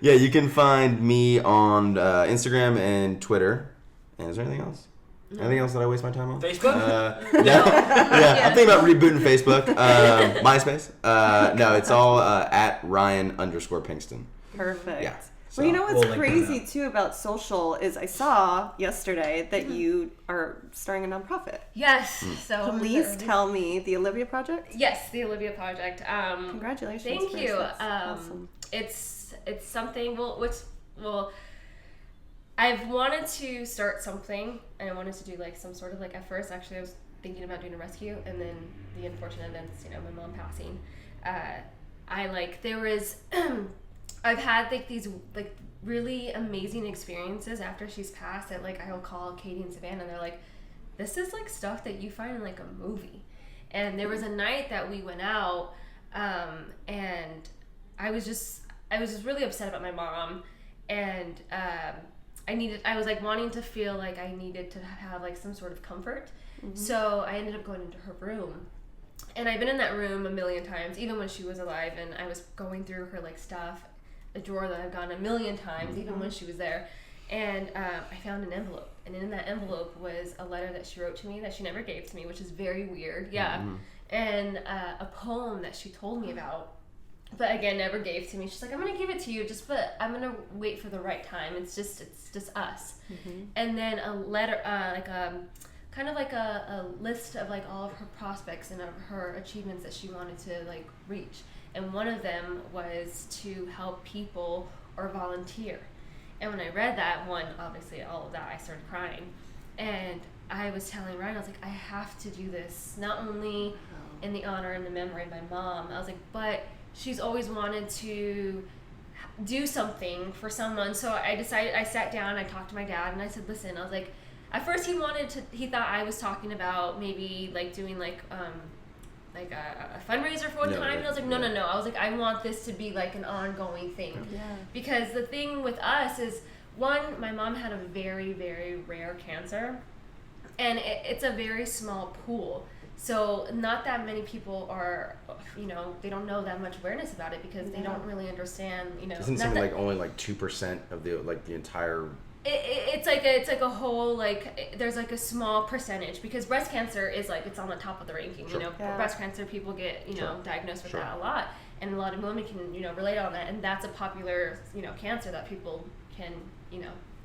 You can find me on Instagram and Twitter. And is there anything else? Anything else that I waste my time on? Facebook? I'm thinking about rebooting Facebook. MySpace. No, it's all at Ryan_Pinkston. Perfect. Yeah. So Well, what's crazy too about social is I saw yesterday that you are starting a nonprofit. Yes. So please tell me the Olivia Project. Yes, the Olivia Project. Congratulations. Thank you. Awesome. It's something. I've wanted to start something, and I wanted to do like some sort of like at first actually I was thinking about doing a rescue, and then the unfortunate events, my mom passing. I've had like these like really amazing experiences after she's passed that like I'll call Katie and Savannah and they're like, this is like stuff that you find in like a movie. And there was a night that we went out and I was just really upset about my mom, and I was like wanting to feel like I needed to have like some sort of comfort. Mm-hmm. So I ended up going into her room And I've been in that room a million times, even when she was alive, and I was going through her like stuff, a drawer that I've gone a million times, even when she was there. And I found an envelope, and in that envelope was a letter that she wrote to me that she never gave to me, which is very weird. Yeah. And a poem that she told me about, but again, never gave to me. She's like, I'm gonna give it to you, but I'm gonna wait for the right time. It's just us. And then a letter, kind of like a list of like all of her prospects and of her achievements that she wanted to like reach. And one of them was to help people or volunteer. And when I read that one, obviously all of that, I started crying. And I was telling Ryan, I was like, I have to do this, not only in the honor and the memory of my mom. I was like, but she's always wanted to do something for someone. So I sat down, I talked to my dad, and I said, listen, I was like, at first he thought I was talking about maybe like doing like a fundraiser for one time, and I was like, no. I was like, I want this to be like an ongoing thing. Because the thing with us is, one, my mom had a very, very rare cancer, and it's a very small pool. So not that many people are, they don't know that much awareness about it because they don't really understand, Isn't something like only like 2% of the entire... It's like a whole, like, there's like a small percentage, because breast cancer is like, it's on the top of the ranking. Breast cancer, people get diagnosed with that a lot, and a lot of women can relate on that, and that's a popular cancer that people can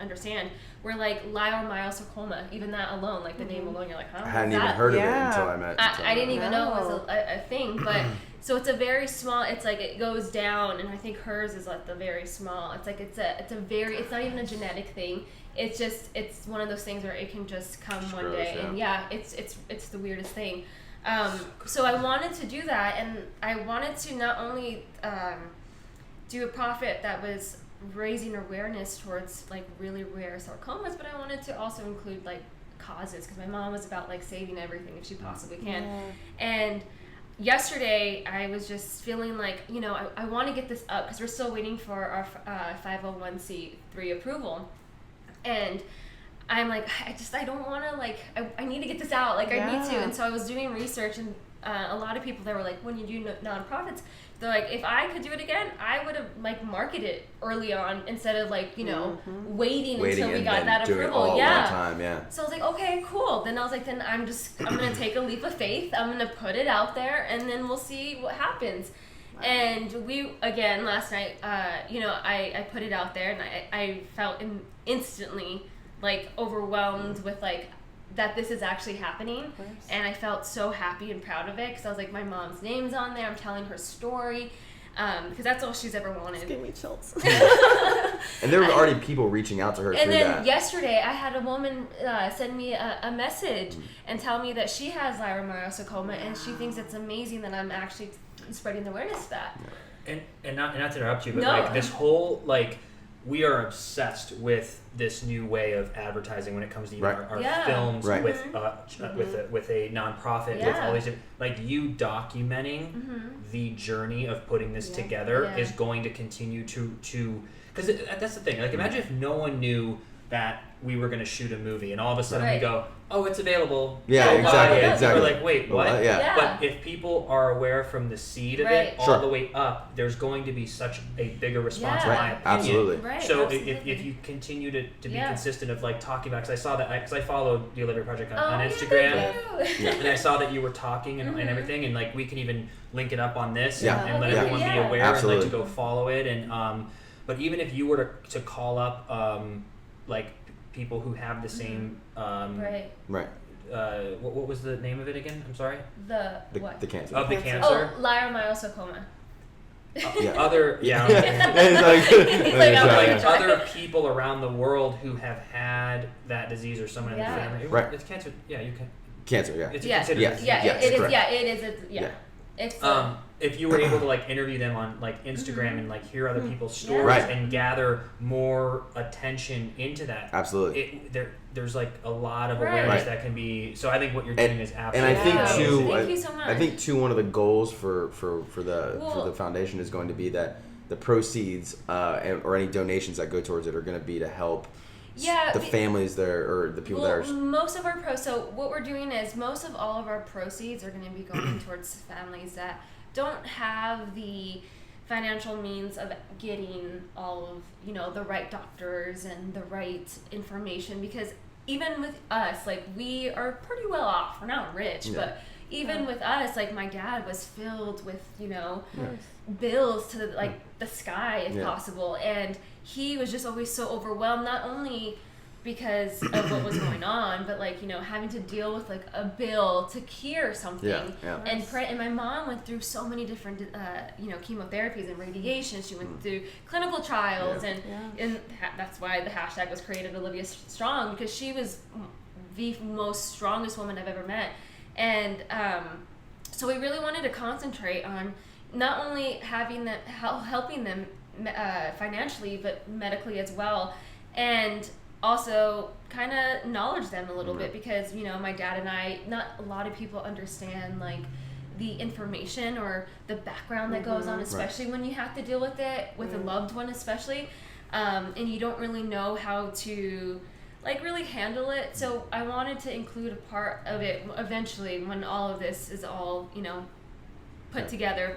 understand. Where like leiomyosarcoma, even that alone, like the name alone, you're like, huh? I hadn't even heard of it until I met. I didn't even know it was a thing, but so it's a very small. It's like it goes down, and I think hers is like the very small. It's like it's not even a genetic thing. It's one of those things where it can just come one day, and it's the weirdest thing. So I wanted to do that, and I wanted to not only do a profit that was raising awareness towards like really rare sarcomas, but I wanted to also include like causes, because my mom was about like saving everything if she possibly can. And yesterday I was just feeling like I want to get this up because we're still waiting for our 501c3 approval, and I'm like, I don't want to, like, I need to get this out, like I need to. And so I was doing research, and a lot of people that were like, when you do nonprofits, they're like, if I could do it again, I would have like marketed it early on instead of like waiting until we got that approval. All at one time, So I was like, okay, cool. Then I was like, I'm gonna take a leap of faith. I'm gonna put it out there, and then we'll see what happens. Wow. And we again last night, I put it out there, and I felt instantly like overwhelmed with like that this is actually happening, and I felt so happy and proud of it because I was like, my mom's name's on there, I'm telling her story, because that's all she's ever wanted. Just give me chills. And there were already people reaching out to her and through then that. Yesterday I had a woman send me a message and tell me that she has leiomyosarcoma, and she thinks it's amazing that I'm actually spreading the awareness of that. And not to interrupt you, but like this whole like, we are obsessed with this new way of advertising when it comes to even our films with a nonprofit with all these like you documenting the journey of putting this together is going to continue to because that's the thing, like imagine if no one knew that we were going to shoot a movie and all of a sudden we go, oh, it's available. Exactly. We're like, wait, what? But if people are aware from the seed of it all the way up, there's going to be such a bigger response, in my opinion. Absolutely. So if you continue to be consistent of like talking about, because I saw that, because I followed the Olivia Project on Instagram, and I saw that you were talking and everything, and like we can even link it up on this and let everyone be aware and like to go follow it. And but even if you were to call up like people who have the same what was the name of it again? I'm sorry. The cancer. Of the cancer. Oh, leiomyosarcoma. Other other people around the world who have had that disease or someone in the family. Right. It's cancer. Yeah, you can. Cancer. Yeah. It's considered. It is. It's if you were able to like interview them on like Instagram and like hear other people's stories and gather more attention into that, absolutely, there's like a lot of awareness that can be. So I think what you're doing is absolutely. And I think too, thank you so much. I think too, one of the goals for the foundation is going to be that the proceeds or any donations that go towards it are going to be to help the families there or the people that are. Most of our so what we're doing is most of all of our proceeds are going to be going towards families that don't have the financial means of getting all of the right doctors and the right information, because even with us, like, we are pretty well off. We're not rich, but even with us, like, my dad was filled with bills to the sky if possible, and he was just always so overwhelmed, not only because of what was going on, but having to deal with a bill to cure something. And my mom went through so many different chemotherapies and radiation. She went through clinical trials, and that's why the hashtag was created, Olivia Strong, because she was the most strongest woman I've ever met. And so we really wanted to concentrate on not only having them helping them financially, but medically as well, and also kind of knowledge them a little bit, because my dad and I, not a lot of people understand the information or the background that goes on, especially when you have to deal with it with a loved one, especially, and you don't really know how to really handle it. So I wanted to include a part of it eventually when all of this is all put together.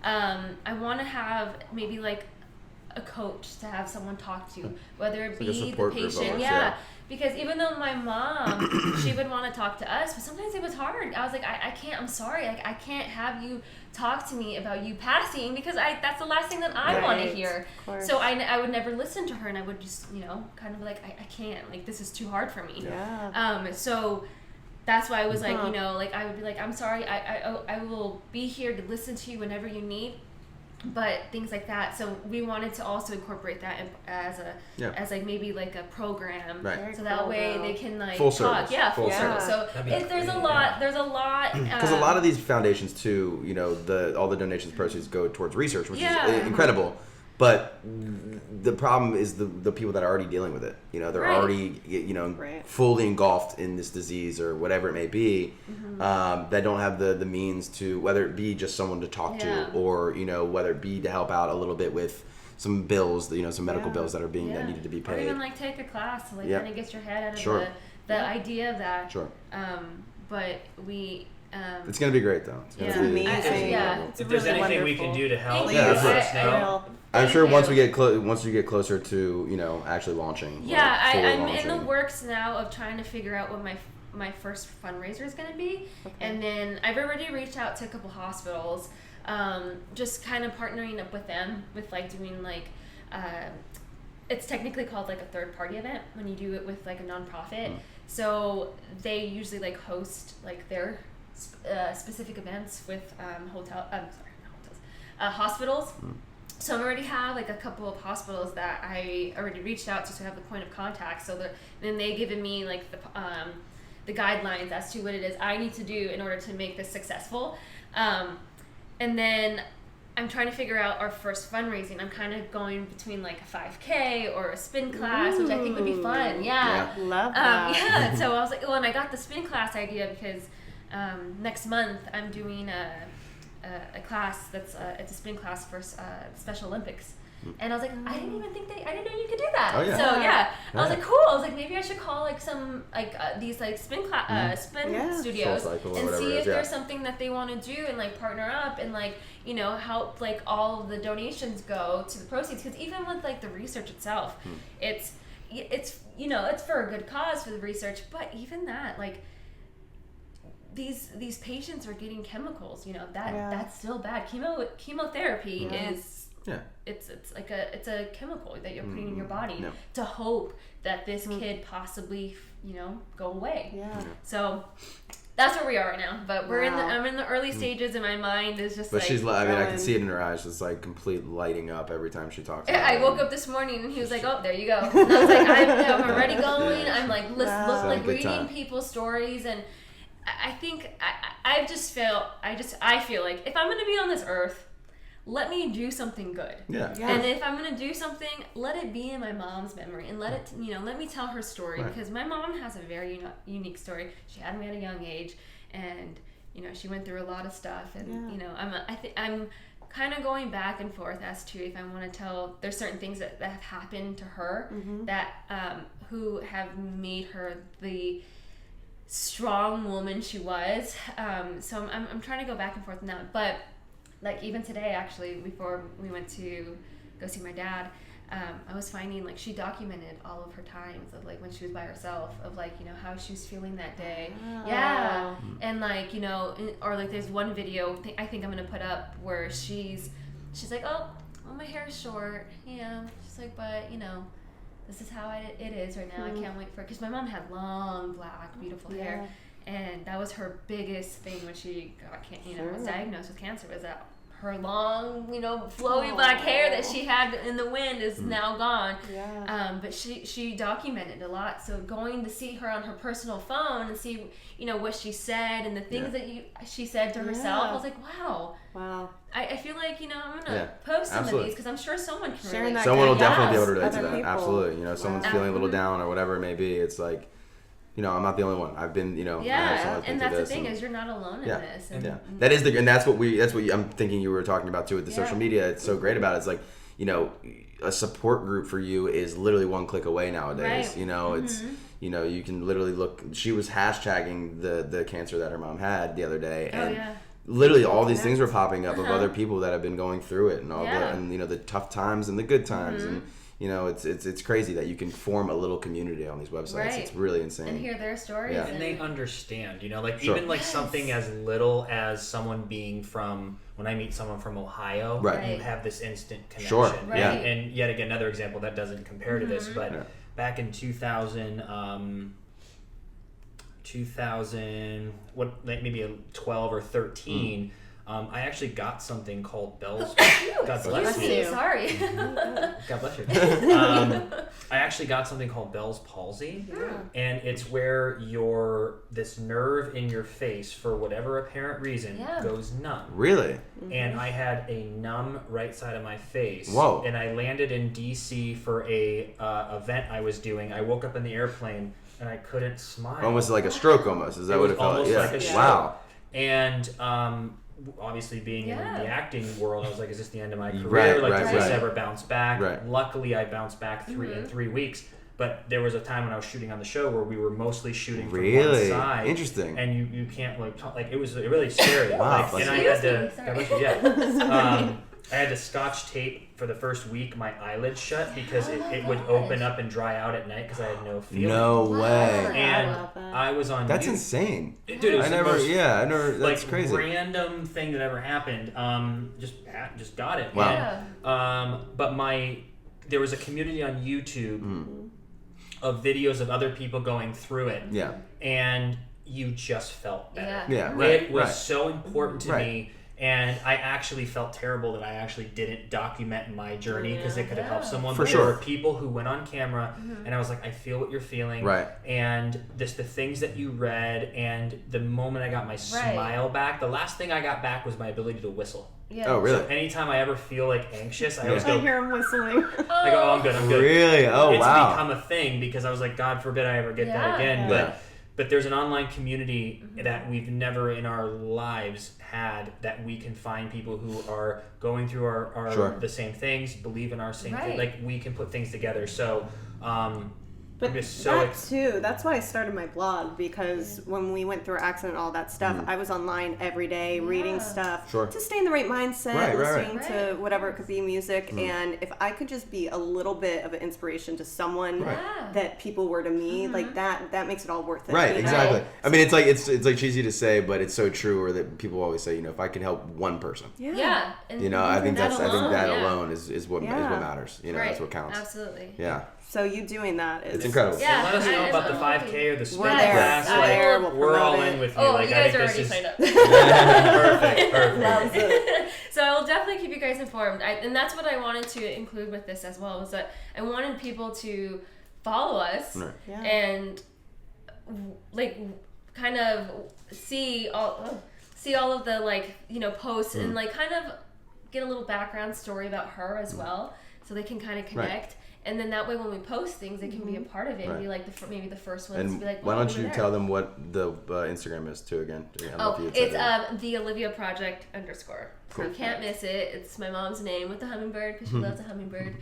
I want to have maybe a coach to have someone talk to, whether it be the patient, because even though my mom, she would want to talk to us, but sometimes it was hard. I was like, I can't, I'm sorry, I can't have you talk to me about you passing, because that's the last thing that I want to hear. So I would never listen to her, and I would just kind of I can't, this is too hard for me. So that's why I was I would be I'm sorry, I will be here to listen to you whenever you need, but things like that. So we wanted to also incorporate that as maybe a program, so that way they can full talk. Service. Full service. So there's a lot because a lot of these foundations too, all the donations proceeds go towards research, which is incredible. But the problem is the people that are already dealing with it. They're already fully engulfed in this disease or whatever it may be, that don't have the means to, whether it be just someone to talk to, or whether it be to help out a little bit with some bills, some medical bills that are that needed to be paid. Or even take a class to kind of get your head out of the idea of that. But we. It's gonna be great though. It's amazing. If there's anything we can do to help, I'm sure once we get closer to actually launching. I'm in the works now of trying to figure out what my first fundraiser is going to be, and then I've already reached out to a couple hospitals, just kind of partnering up with them with doing it's technically called a third party event when you do it with a nonprofit. So they usually host their specific events with hospitals. So I already have a couple of hospitals that I already reached out to have the point of contact. So then they given me the guidelines as to what it is I need to do in order to make this successful. And then I'm trying to figure out our first fundraising. I'm kind of going between a 5K or a spin class, which I think would be fun. Love that. So I was and I got the spin class idea because next month I'm doing a class that's it's a spin class for Special Olympics, and I was I didn't even think I didn't know you could do that. Oh, yeah. So I was cool. I was maybe I should call some these spin studios and see if there's something that they want to do and partner up and help all of the donations go to the proceeds, because even with the research itself, it's it's for a good cause for the research, but even that these patients are getting chemicals, that's still bad. Chemotherapy is it's a chemical that you're putting in your body to hope that this kid possibly go away. So that's where we are right now, but I'm in the early stages, and my mind is just she's I can see it in her eyes, just complete lighting up every time she talks about I woke up this morning and he was oh, there you go, and I was I'm already going. I'm reading people's stories, and I think I feel if I'm going to be on this earth, let me do something good. And if I'm going to do something, let it be in my mom's memory, and let me tell her story, because my mom has a very unique story. She had me at a young age, and she went through a lot of stuff, and I'm kind of going back and forth as to if I want to tell. There's certain things that have happened to her that who have made her the strong woman she was. So I'm trying to go back and forth on that. But like even today, actually, before we went to go see my dad, I was finding like she documented all of her times of like when she was by herself, of like, you know, how she was feeling that day. Yeah. And like, you know, or like there's one video I think I'm gonna put up where she's like, oh, my hair is short. Yeah. She's like, but you know, this is how it is right now. I can't wait for it. Because my mom had long, black, beautiful hair. And that was her biggest thing when she got, was diagnosed with cancer, was that her long, you know, flowy black hair that she had in the wind is now gone. But she documented a lot. So going to see her on her personal phone and see, you know, what she said and the things that she said to herself, I was like, wow. I feel like, you know, I'm going to post some of these because I'm sure someone can relate. Someone will definitely be able to relate to that. People. Absolutely. You know, someone's feeling a little down or whatever it may be. It's like, you know, I'm not the only one. I've been, you know, and that's the thing is you're not alone in this. And, that is and that's what I'm thinking you were talking about too with the social media. It's so great about it. It's like, you know, a support group for you is literally one click away nowadays. Right. You know, it's, you know, you can literally look. She was hashtagging the cancer that her mom had the other day, and literally all these things were popping up of other people that have been going through it and all the, and you know, the tough times and the good times and. You know, it's crazy that you can form a little community on these websites. Right. It's really insane. And hear their stories. Yeah. And they understand, you know, like even like something as little as someone being from, when I meet someone from Ohio, you have this instant connection. Sure. Right. And yet again, another example that doesn't compare to this, but back in 2000, maybe 12 or 13, I actually got something called Bell's. God bless you. Sorry. God bless you. I actually got something called Bell's palsy, and it's where this nerve in your face, for whatever apparent reason, goes numb. Really? And I had a numb right side of my face. Whoa. And I landed in DC for a event I was doing. I woke up in the airplane and I couldn't smile. Almost like a stroke. Almost is that what it felt like? Like a stroke. Wow. And obviously being in the acting world, I was like, is this the end of my career? Does this ever bounce back? Luckily, I bounced back in 3 weeks. But there was a time when I was shooting on the show where we were mostly shooting from one side. Interesting. And you can't like talk, like it was really scary. Wow. And I had to I had to scotch tape for the first week my eyelids shut because it would open up and dry out at night because I had no feeling. No way. And I was on. That's insane. Dude, it was I never. That's like, crazy. Random thing that ever happened. Just got it. Wow. And, but there was a community on YouTube of videos of other people going through it. Yeah. And you just felt better. Yeah. Right. It was so important to me. And I actually felt terrible that I actually didn't document my journey because it could have helped someone. For but sure. There were people who went on camera, and I was like, I feel what you're feeling. Right. And the things that you read, and the moment I got my smile back, the last thing I got back was my ability to whistle. Yeah. Oh, really? So anytime I ever feel like anxious, I always go. I hear him whistling. I go, oh, I'm good. Really? Oh, it's wow. become a thing because I was like, God forbid I ever get that again. But there's an online community that we've never in our lives had, that we can find people who are going through our the same things, believe in our same thing. Like we can put things together. So But I'm just so too, that's why I started my blog, because when we went through our accident and all that stuff, I was online every day reading stuff to stay in the right mindset, listening to whatever it could be, music, and if I could just be a little bit of an inspiration to someone that people were to me, like that makes it all worth it. Right, exactly. I mean, it's like cheesy to say, but it's so true. Or that people always say, you know, if I can help one person, and you know, I think that alone is what matters. You know, that's what counts. Absolutely. Yeah. So you doing that is it's incredible. Yeah, let us know about the 5K or the spin there. class. We're all in with you. Oh, like, you guys I are think already signed up. Perfect. So I will definitely keep you guys informed. And that's what I wanted to include with this as well, was that I wanted people to follow us and like kind of see all of the, like, you know, posts and like kind of get a little background story about her as well, so they can kind of connect. And then that way, when we post things, they can be a part of it and be like maybe the first ones. And to be like, why don't you tell them what the Instagram is too again? It's the Olivia Project _. Cool. So you can't miss it. It's my mom's name with the hummingbird because she loves a hummingbird.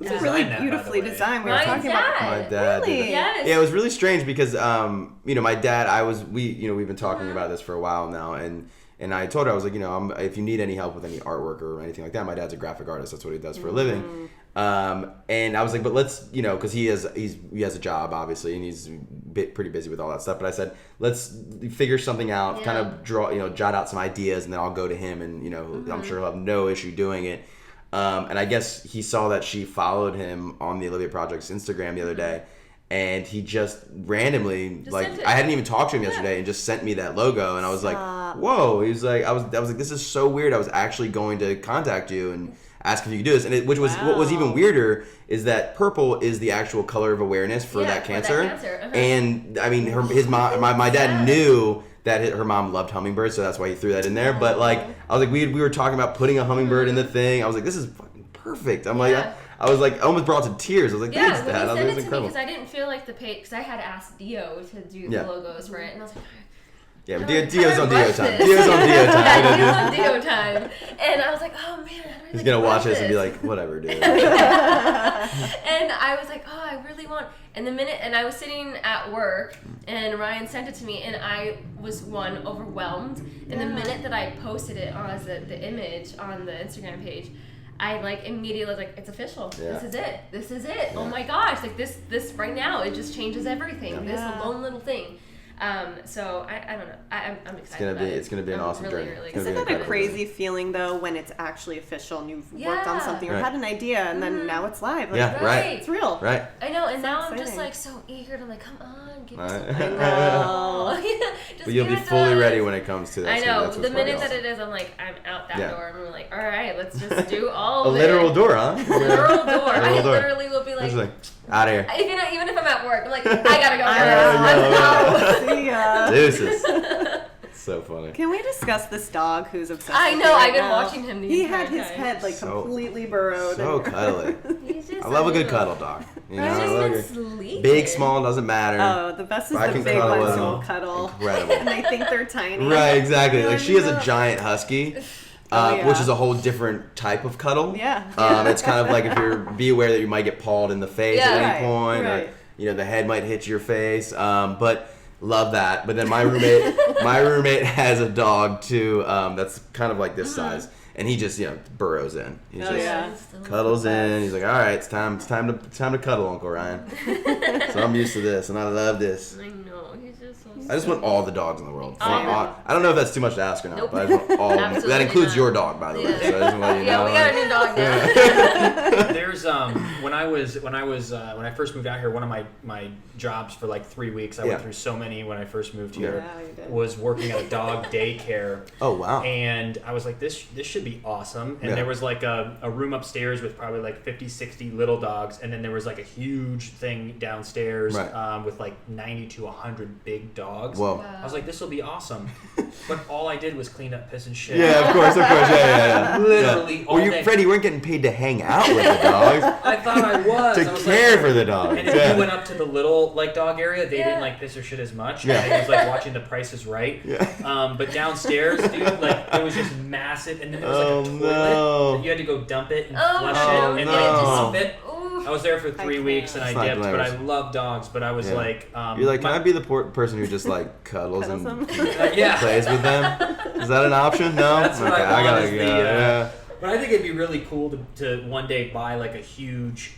It's really beautifully designed. We were talking about my dad. Really? Yes. Yeah, it was really strange because my dad. We've been talking about this for a while now, and I told her, I was like, if you need any help with any artwork or anything like that, my dad's a graphic artist. That's what he does for a living. And I was like, but let's, because he has a job obviously, and he's pretty busy with all that stuff. But I said, let's figure something out, kind of jot out some ideas, and then I'll go to him, and I'm sure he'll have no issue doing it. And I guess he saw that she followed him on the Olivia Project's Instagram the other day. And he just randomly, I hadn't even talked to him yesterday, and just sent me that logo, and I was like, "Whoa!" He was like, I was like, "This is so weird." I was actually going to contact you and ask if you could do this, and what was even weirder is that purple is the actual color of awareness for that cancer. And I mean, his mom, my dad knew that her mom loved hummingbirds, so that's why he threw that in there. But I was like, we were talking about putting a hummingbird in the thing. I was like, this is fucking perfect. I'm like. I was like, almost brought to tears. I was like, thanks, Dad. Yeah, when he sent it to incredible. me, because I didn't feel like the page, because I had asked Dio to do the logos for it, and I was like, yeah, but Dio's on Dio time. Dio's on Dio time. Yeah, Dio's on Dio time. And I was like, oh man, he's going to watch this and be like, whatever, dude. And I was like, oh, I really want, and I was sitting at work, and Ryan sent it to me, and I was, overwhelmed. And the minute that I posted it as the image on the Instagram page, I immediately was like, it's official. Yeah. This is it. Yeah. Oh my gosh, this right now, it just changes everything. Yeah. This lone little thing. So I don't know. I'm excited. It's gonna be an awesome journey. Really Isn't that a crazy feeling though when it's actually official and you've worked on something or had an idea and then now it's live? Right. It's real. Right. I know, and now exciting. I'm just so eager to come on, get I know. But you'll be fully ready when it comes to that. I know. The minute that it is, I'm out that door. I'm like, all right, let's just do all of it. A literal door, huh? Literal door. I literally will be like out of here. Even if I'm at work, I'm like, I gotta go. See ya. Deuces. So funny. Can we discuss this dog who's obsessed? I know. I've been watching him. He had his head completely burrowed. So cuddly. I love a good cuddle dog. Big, small, doesn't matter. Oh, the best is the big ones who will cuddle. Incredible. And they think they're tiny. Right, exactly. Like she has a giant husky. Which is a whole different type of cuddle. Yeah. It's kind of like be aware that you might get pawed in the face at any point, or the head might hit your face. But love that. But then my roommate has a dog too. That's kind of like this size, and he just burrows in. He cuddles in. He's like, all right, it's time to cuddle, Uncle Ryan. So I'm used to this, and I love this. I know. He's just so I just want all the dogs in the world. I don't know if that's too much to ask or not, but I just want all of them. That includes your dog, by the way. So I just want you to know. We got a new dog now. There's when I first moved out here, one of my jobs for 3 weeks, I went through so many when I first moved here, was working at a dog daycare. Oh wow. And I was like, this should be awesome. And there was a room upstairs with probably 50, 60 little dogs, and then there was a huge thing downstairs with 90 to 100 big dogs. Whoa. Wow. I was like, this will be awesome. But all I did was clean up piss and shit. Yeah, of course. Yeah. Literally all day. Freddie, you weren't getting paid to hang out with the dogs. I thought I was. To care for the dogs. And if you went up to the little dog area, they didn't piss or shit as much. Yeah. And it was watching The Price is Right. Yeah. But downstairs, dude, it was just massive. And then there was a toilet that you had to go dump it and flush it and dump it. I was there for 3 weeks and I dipped, but I love dogs. But I was you're like, can I be the person who just cuddles and plays with them? Is that an option? No. That's what I gotta go. But I think it'd be really cool to one day buy a huge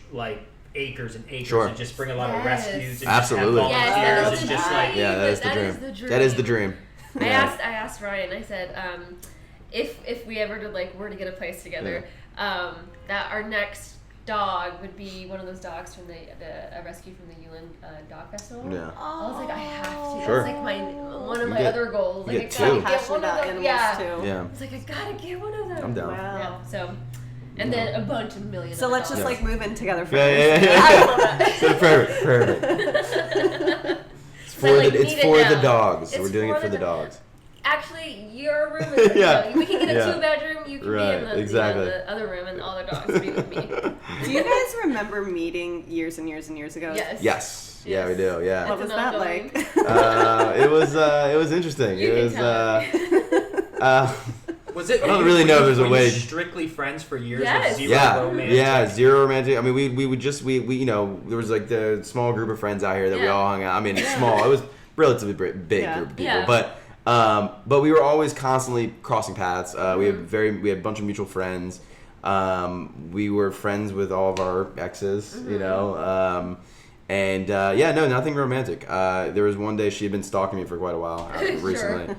acres and acres and just bring a lot of rescues and absolutely volunteers and just that is the dream. That is the dream. I asked Ryan. I said, if we ever were to get a place together, that our next dog would be one of those dogs from the rescue from the Yulin Dog Festival. Yeah. I was like, I have to. Sure. That's one of my other goals. You I gotta get one of them. Too. Yeah. I was like, I gotta get one of them. I'm down. Wow. Yeah. So. And then a bunch of millions. So let's just move in together. I love that. So perfect. It's for the dogs. We're doing it for the dogs. actually, your room is, we can get a 2-bedroom, you can be in the other room, and all the dogs will be with me. Do you guys remember meeting years and years and years ago? Yes. Yeah, we do. Yeah. What was that like? It was interesting. Was it? I don't really know if there's a way. Strictly friends for years Yes. with zero romance. Yeah, zero romantic. I mean, we would just we there was like the small group of friends out here that we all hung out. I mean, small. It was relatively big group of people, but we were always constantly crossing paths. We had a bunch of mutual friends. We were friends with all of our exes, you know. And nothing romantic. There was one day she had been stalking me for quite a while recently.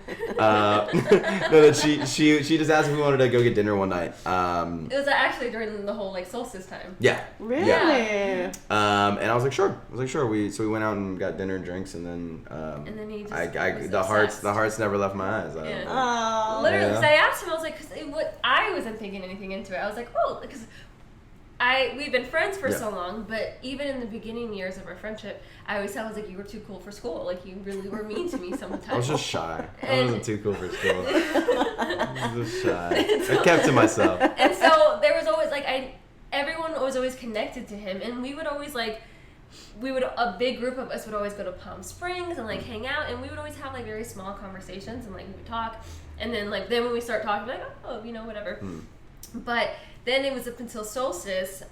She just asked if we wanted to go get dinner one night. It was actually during the whole solstice time. Yeah. Really? Yeah. And I was like, sure. So we went out and got dinner and drinks, and then he just the hearts never left my eyes. Oh. Literally, because I asked him, I was like, I wasn't thinking anything into it. I was like, because we've been friends for so long, but even in the beginning years of our friendship, I always thought I was like, you were too cool for school. Like, you really were mean to me sometimes. I was just shy. I wasn't too cool for school. I was just shy. I kept to myself. And so there was always everyone was always connected to him, and we would always a big group of us would always go to Palm Springs and hang out, and we would always have very small conversations, and we would talk, and then then when we start talking, whatever. But then it was up until solstice,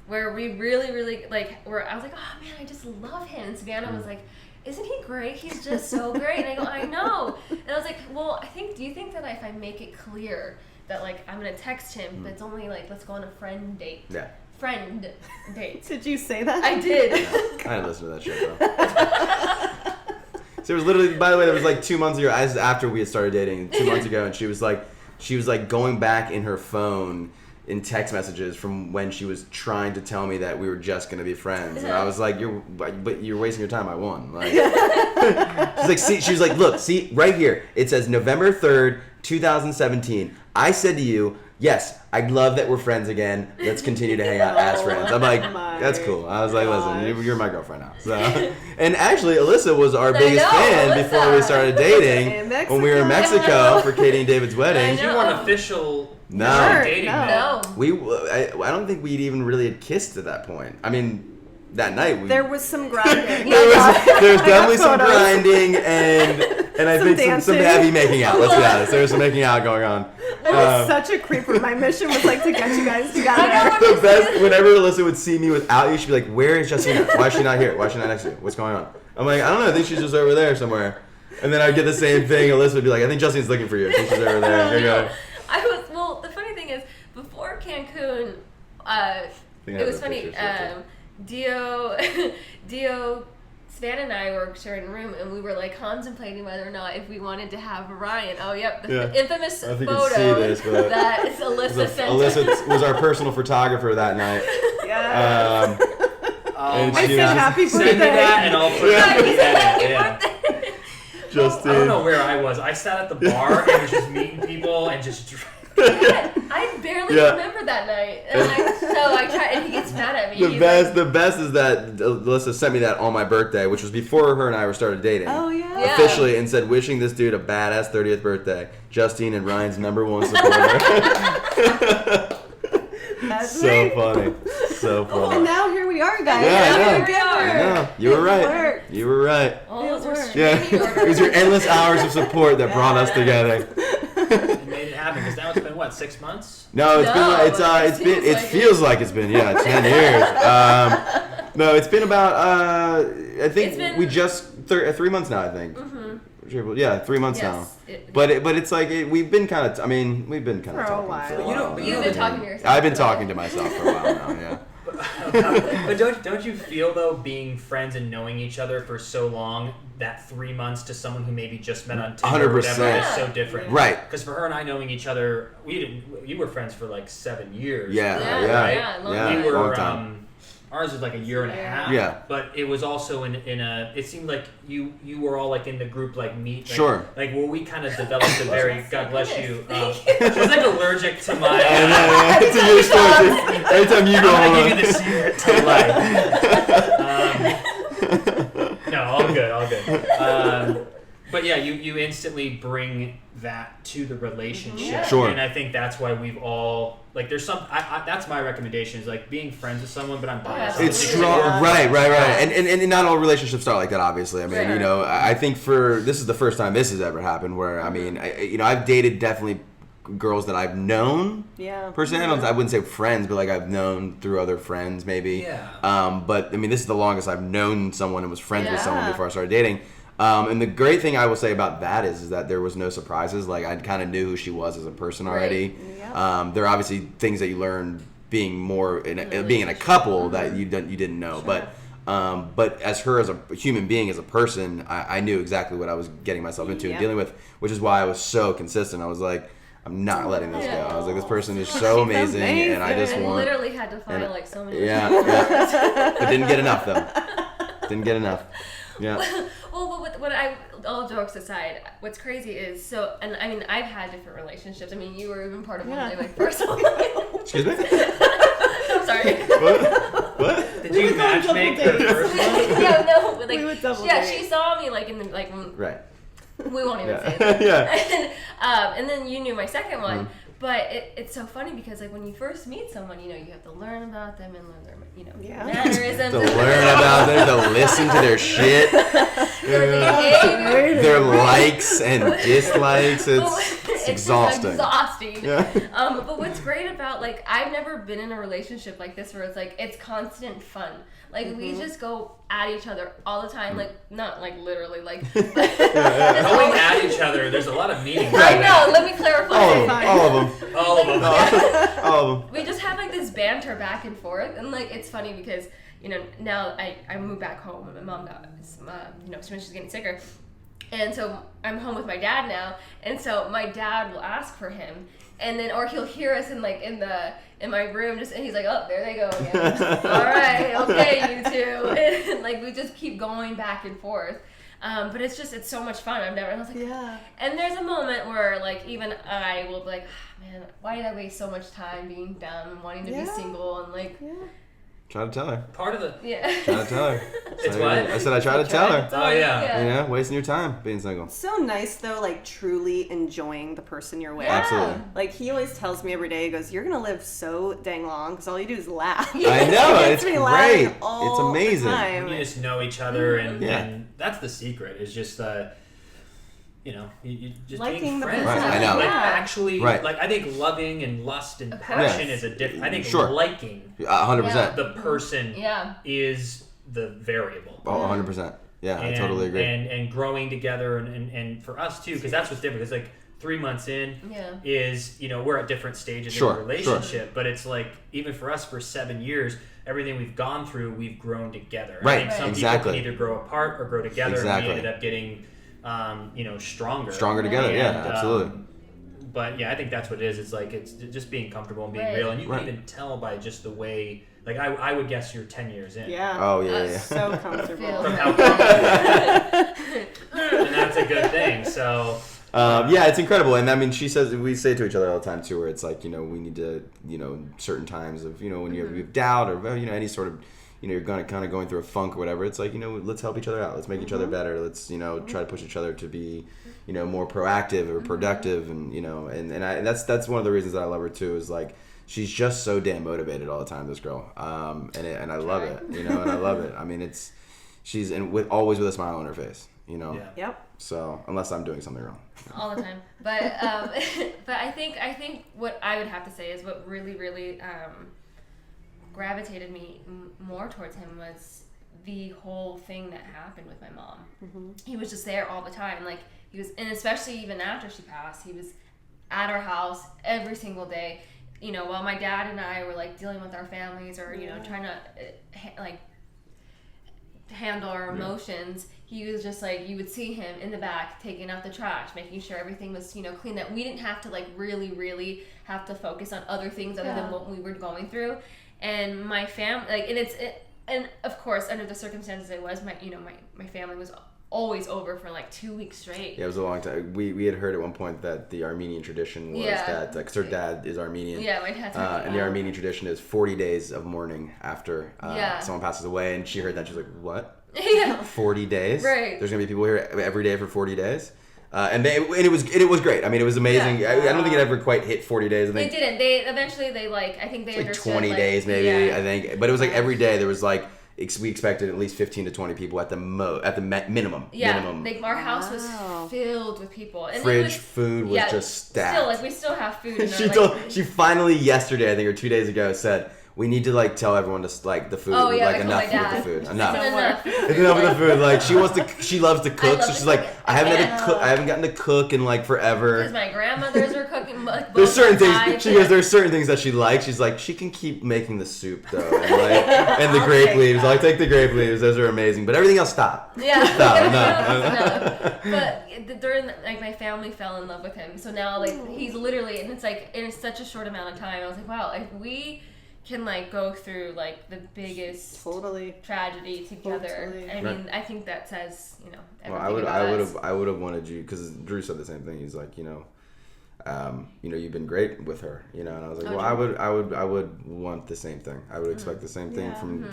where we really, where I was like, oh man, I just love him. And Savannah was like, isn't he great? He's just so great. And I go, I know. And I was like, well, do you think that if I make it clear that I'm going to text him, but it's only let's go on a friend date. Yeah. Friend date. Did you say that? I did. Yeah. I didn't listen to that shit though. So it was literally, by the way, that was 2 months ago, after we had started dating, 2 months ago, and she was going back in her phone in text messages from when she was trying to tell me that we were just going to be friends. And I was like, but you're wasting your time. I won. She was like, look, see, right here. It says November 3rd, 2017. I said to you, yes, I love that we're friends again. Let's continue to hang out as friends. I'm like, that's cool. I was like, listen, you're my girlfriend now. So, and actually, Alyssa was our biggest fan before we started dating when we were in Mexico for Katie and David's wedding. You weren't official. No. Dating. No. I don't think we'd even really had kissed at that point. I mean, that night there was some grinding. there was definitely some grinding and I think some heavy making out. Let's be honest. There was some making out going on. I was such a creeper. My mission was to get you guys together. The best. Whenever Alyssa would see me without you, she'd be like, "Where is Justina? Why is she not here? Why is she not next to you? What's going on?" I'm like, "I don't know. I think she's just over there somewhere." And then I'd get the same thing. Alyssa would be like, "I think Justine's looking for you. I think she's over there." Here you go. Well, the funny thing is, before Cancun, it was funny. Dio, Savannah and I were sharing a room, and we were contemplating whether or not if we wanted to have Ryan. Oh, yep, the infamous photo that Alyssa sent. Alyssa was our personal photographer that night. Yeah. And I said happy birthday. Send me that, and I'll put it Yeah. Justine. I don't know where I was. I sat at the bar and was just meeting people and just. I barely remember that night, and I tried, and he gets mad at me. The best is that Alyssa sent me that on my birthday, which was before her and I started dating. Oh yeah. Officially, and said, wishing this dude a badass 30th birthday. Justine and Ryan's #1 supporter. That's so funny. So funny. And now here we are, guys. Yeah, Here we are. I know. You were right. You were right. All those were It was your endless hours of support that brought us together. It made it happen because now it's been 6 months? No, it feels like it's been 10 years. No, it's been about I think we just 3 months now. I think. Mm-hmm. Yeah, 3 months now. But it's we've been kind of talking for a while. You've been talking to yourself. I've been talking to myself for a while now. Yeah. But don't you feel though, being friends and knowing each other for so long, that 3 months to someone who maybe just met on Tinder or whatever is so different, right? Because for her and I knowing each other, you were friends for 7 years. Yeah. We were long time. Ours was a year and a half. Yeah. But it was also in a. It seemed like you were all in the group meet. Sure. Where we kind of developed a very God bless you. She was allergic to my. To your story. Every time you go I'm gonna give you the secret to life. No, all good. But yeah, you instantly bring that to the relationship. Yeah. Sure. And I think that's why we've all, like, there's some, that's my recommendation, is like being friends with someone, but I'm biased. It's strong, right. And not all relationships start like that, obviously. I mean, I think this is the first time this has ever happened where, I mean, I've dated definitely girls that I've known. Yeah. Personally, I wouldn't say friends, but like I've known through other friends, maybe. Yeah. But I mean, this is the longest I've known someone and was friends with someone before I started dating. And the great thing I will say about that is that there was no surprises. Like, I kind of knew who she was as a person already. Right. Yep. There are obviously things that you learn being being in a couple that you didn't know. Sure. But as her as a human being, as a person, I knew exactly what I was getting myself into and dealing with, which is why I was so consistent. I was like, I'm not letting this go. I was like, this person is so amazing, and I just want. I literally had to file like so many. Yeah. But didn't get enough though. Didn't get enough. Yeah. Well, all jokes aside, what's crazy is and I mean, I've had different relationships. I mean, you were even part of one of my first. Excuse me? I'm sorry. What? Did you matchmake her first one? No, but like, we would double yeah, date. she saw me like in the like. Right. We won't even say Yeah. that. Yeah. And then you knew my second one. But it's so funny because like when you first meet someone, you have to learn about them and learn their mannerisms. To learn about them, to listen to their shit, their likes and dislikes. It's exhausting. Exhausting. Yeah. But what's great about like I've never been in a relationship like this where it's like it's constant fun. Like we just go at each other all the time, like not like literally, like Going at each other. There's a lot of meaning. I know. Let me clarify. All of them. All of them. We just have like this banter back and forth, and like it's funny because now I moved back home and my mom got when she's getting sicker, and so I'm home with my dad now, and so my dad will ask for him. And then, or he'll hear us in my room, and he's like, "Oh, there they go again." All right, okay, you two. And like we just keep going back and forth. But it's so much fun. And I was like, yeah. And there's a moment where like even I will be like, man, why did I waste so much time being dumb, wanting to be single, and like. Yeah. Try to tell her. Part of the... Try to tell her. It's what? I said I try to tell her. Oh, yeah. Wasting your time being single. So nice, though, like, truly enjoying the person you're with. Absolutely. Like, he always tells me every day, he goes, you're going to live so dang long, because all you do is laugh. I know, it's me great. All It's amazing. The time. You just know each other, and that's the secret, is just... you just liking being the friends. Right, I know. Like actually, Right. like I think loving and lust and passion is a different. I think liking 100%. the person is the variable. Oh, 100%. Yeah, I totally agree. And growing together, and for us too, because that's what's different. It's like 3 months in is we're at different stages in the relationship, but it's like even for us for 7 years. Everything we've gone through, we've grown together. Right, I think some people can either grow apart or grow together, and we ended up getting stronger together. Absolutely. But yeah, I think that's what it is. It's like it's just being comfortable and being real, and you can even tell by just the way. Like I would guess you're 10 years in. Yeah. Oh yeah. So comfortable. From how comfortable. And that's a good thing. So. It's incredible, and I mean, we say to each other all the time too, where it's like we need to certain times of when you have doubt or any sort of. You're kind of going through a funk or whatever. It's like, let's help each other out. Let's make each other better. Let's, try to push each other to be, more proactive or productive. And, and that's one of the reasons that I love her too, is like, she's just so damn motivated all the time, this girl. And I love it, and I love it. I mean, she's always with a smile on her face, Yeah. Yep. So unless I'm doing something wrong. All the time. But I think what I would have to say is what really, really, gravitated me more towards him was the whole thing that happened with my mom. He was just there all the time, like he was, and especially even after she passed, he was at our house every single day, while my dad and I were like dealing with our families or trying to handle our emotions. He was just like, you would see him in the back taking out the trash, making sure everything was clean, that we didn't have to like really have to focus on other things other than what we were going through. And my family, and of course, under the circumstances it was, my family was always over for like 2 weeks straight. Yeah, it was a long time. We had heard at one point that the Armenian tradition was that, because her dad is Armenian. Yeah, my dad's Armenian. And the Armenian tradition is 40 days of mourning after someone passes away, and she heard that, she was like, what? 40 days. Right. There's gonna be people here every day for 40 days. And it was great. I mean, it was amazing. Yeah. I don't think it ever quite hit 40 days. I think they didn't. They eventually I think they understood 20 days maybe. I think, but it was like every day there was like we expected at least 15 to 20 people at the minimum. Yeah, minimum. Like our house was filled with people. And Fridge food was just stacked. Still, we still have food. In she finally yesterday, I think, or 2 days ago, said we need to tell everyone to the food. Oh, yeah, enough with the food. Enough. It's Enough of the food. She loves to cook, so she's like, I haven't gotten to cook in forever. Because my grandmothers are cooking. There's certain things. She goes. There's certain things that she likes. She's like, she can keep making the soup though, and the grape leaves. I'll take the grape leaves. Those are amazing. But everything else, stop. Yeah. Stop. No. But during my family fell in love with him. So now he's literally, and it's in such a short amount of time. I was like, wow, if we can go through the biggest tragedy together. Totally. I mean, I think that says Well, everything I would have wanted you, because Drew said the same thing. He's like, you've been great with her, and I was like, I would want the same thing. I would expect the same thing from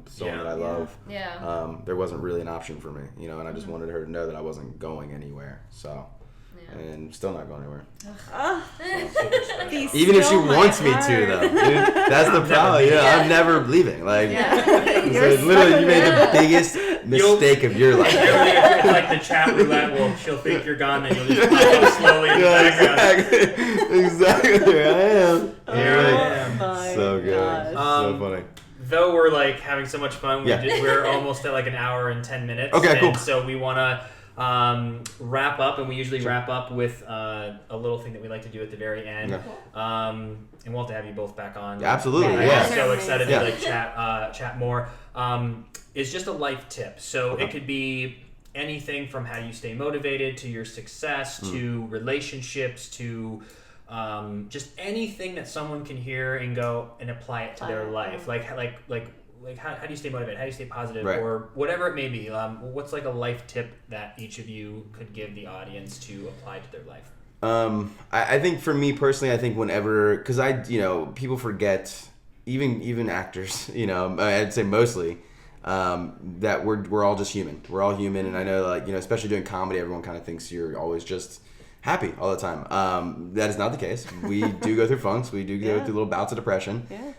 someone that I love. Yeah. There wasn't really an option for me, and I just wanted her to know that I wasn't going anywhere. So. And still not going anywhere. Even if she wants me to, though. Dude, that's the problem. I'm never leaving. Literally, you made the biggest mistake of your life. It's like the chat roulette. Well, she'll think you're gone, then you'll just pop up slowly in the background. Exactly. Here I am. Here I am. So good. So funny. Though we're having so much fun, we're almost at an hour and 10 minutes. Okay, cool. So we want to wrap up, and we usually wrap up with a little thing that we like to do at the very end. And we'll have to have you both back on. Yeah, absolutely. I'm so excited to chat more. It's just a life tip. So it could be anything from how you stay motivated to your success to relationships to just anything that someone can hear and go and apply it to their life. How do you stay motivated? How do you stay positive? Right. Or whatever it may be. What's a life tip that each of you could give the audience to apply to their life? I think for me personally, I think whenever, because people forget, even actors, I'd say mostly, that we're all just human. We're all human, and I know especially doing comedy, everyone kind of thinks you're always just happy all the time. That is not the case. We do go through funks. We do go through little bouts of depression. Yeah.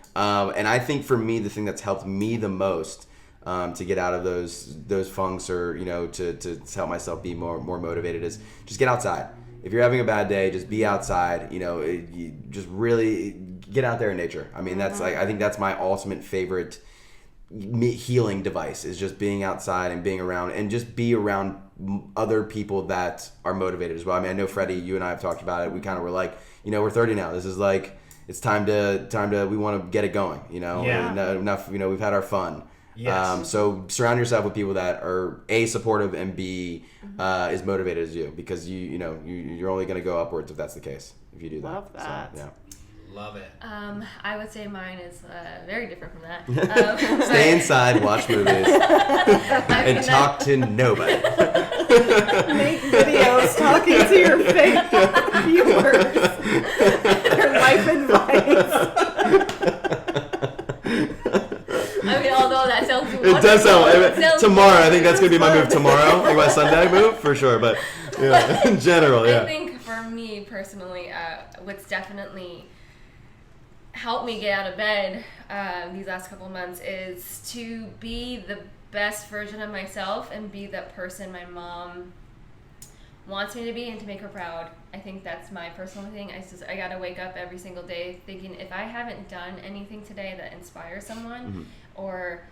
And I think for me, the thing that's helped me the most to get out of those funks, or to help myself be more motivated, is just get outside. If you're having a bad day, just be outside. You just really get out there in nature. I mean, that's I think that's my ultimate favorite healing device, is just being outside and being around, and just be around other people that are motivated as well. I mean, I know Freddie, you and I have talked about it. We kind of were like, we're 30 now. This is it's time to we want to get it going. Enough. We've had our fun. Yes. So surround yourself with people that are A, supportive, and B, as motivated as you, because you're only going to go upwards if that's the case. If you do that. Love that. So, Love it. I would say mine is very different from that. Stay inside, watch movies, and talk to nobody. Make videos talking to your fake viewers. Their life advice. I mean, although that sounds wonderful. It does sound tomorrow. I think that's going to be my move tomorrow. My Sunday move, for sure. But in general, I think for me personally, what's definitely helped me get out of bed these last couple months is to be the best version of myself and be that person my mom wants me to be, and to make her proud. I think that's my personal thing. I gotta wake up every single day thinking, if I haven't done anything today that inspires someone or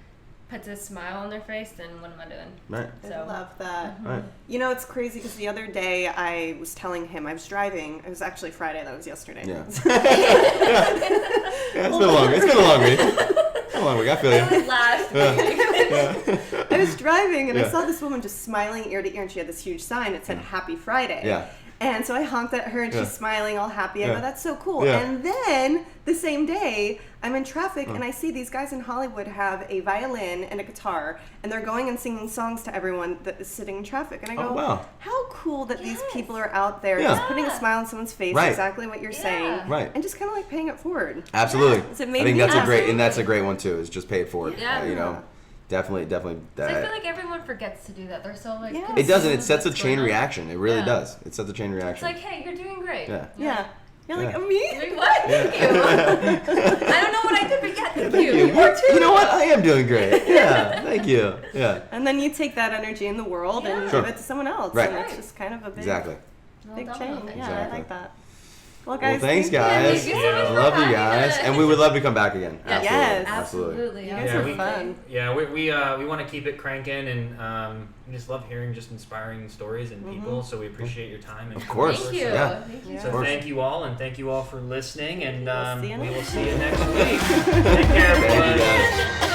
puts a smile on their face, then what am I doing? Right. So. I love that. Right. It's crazy because the other day I was telling him, I was driving. It was actually Friday. That was yesterday. Yeah. It's been a long week. It's a long week. I feel you. It was last week. I was driving and I saw this woman just smiling ear to ear, and she had this huge sign that said Happy Friday. Yeah. And so I honked at her, and she's smiling all happy. I go, that's so cool. Yeah. And then the same day, I'm in traffic, and I see these guys in Hollywood have a violin and a guitar, and they're going and singing songs to everyone that is sitting in traffic. And I go, wow. How cool that these people are out there just putting a smile on someone's face, exactly what you're saying, and just kind of paying it forward. Absolutely. So I think that's a great one too, is just pay it forward. Yeah. Definitely So I feel like everyone forgets to do that. They're so like. It doesn't. It sets a chain reaction. It really does. It sets a chain reaction. It's like, hey, you're doing great. Yeah. You're like, me? Like, what? Thank you. I don't know what I did, but yeah, thank you. You know what? I am doing great. Yeah, thank you. Yeah. And then you take that energy in the world and give it to someone else. Right. And it's just kind of a big chain. Yeah, I like that. Well, guys, thanks, guys. I love you guys, and we would love to come back again. Yes, absolutely. You guys are fun. We want to keep it cranking, and we just love hearing just inspiring stories and people. So we appreciate your time. And of course, thank you. Thank you. So thank you all, and thank you all for listening, and we will see you next week. Take care, everyone.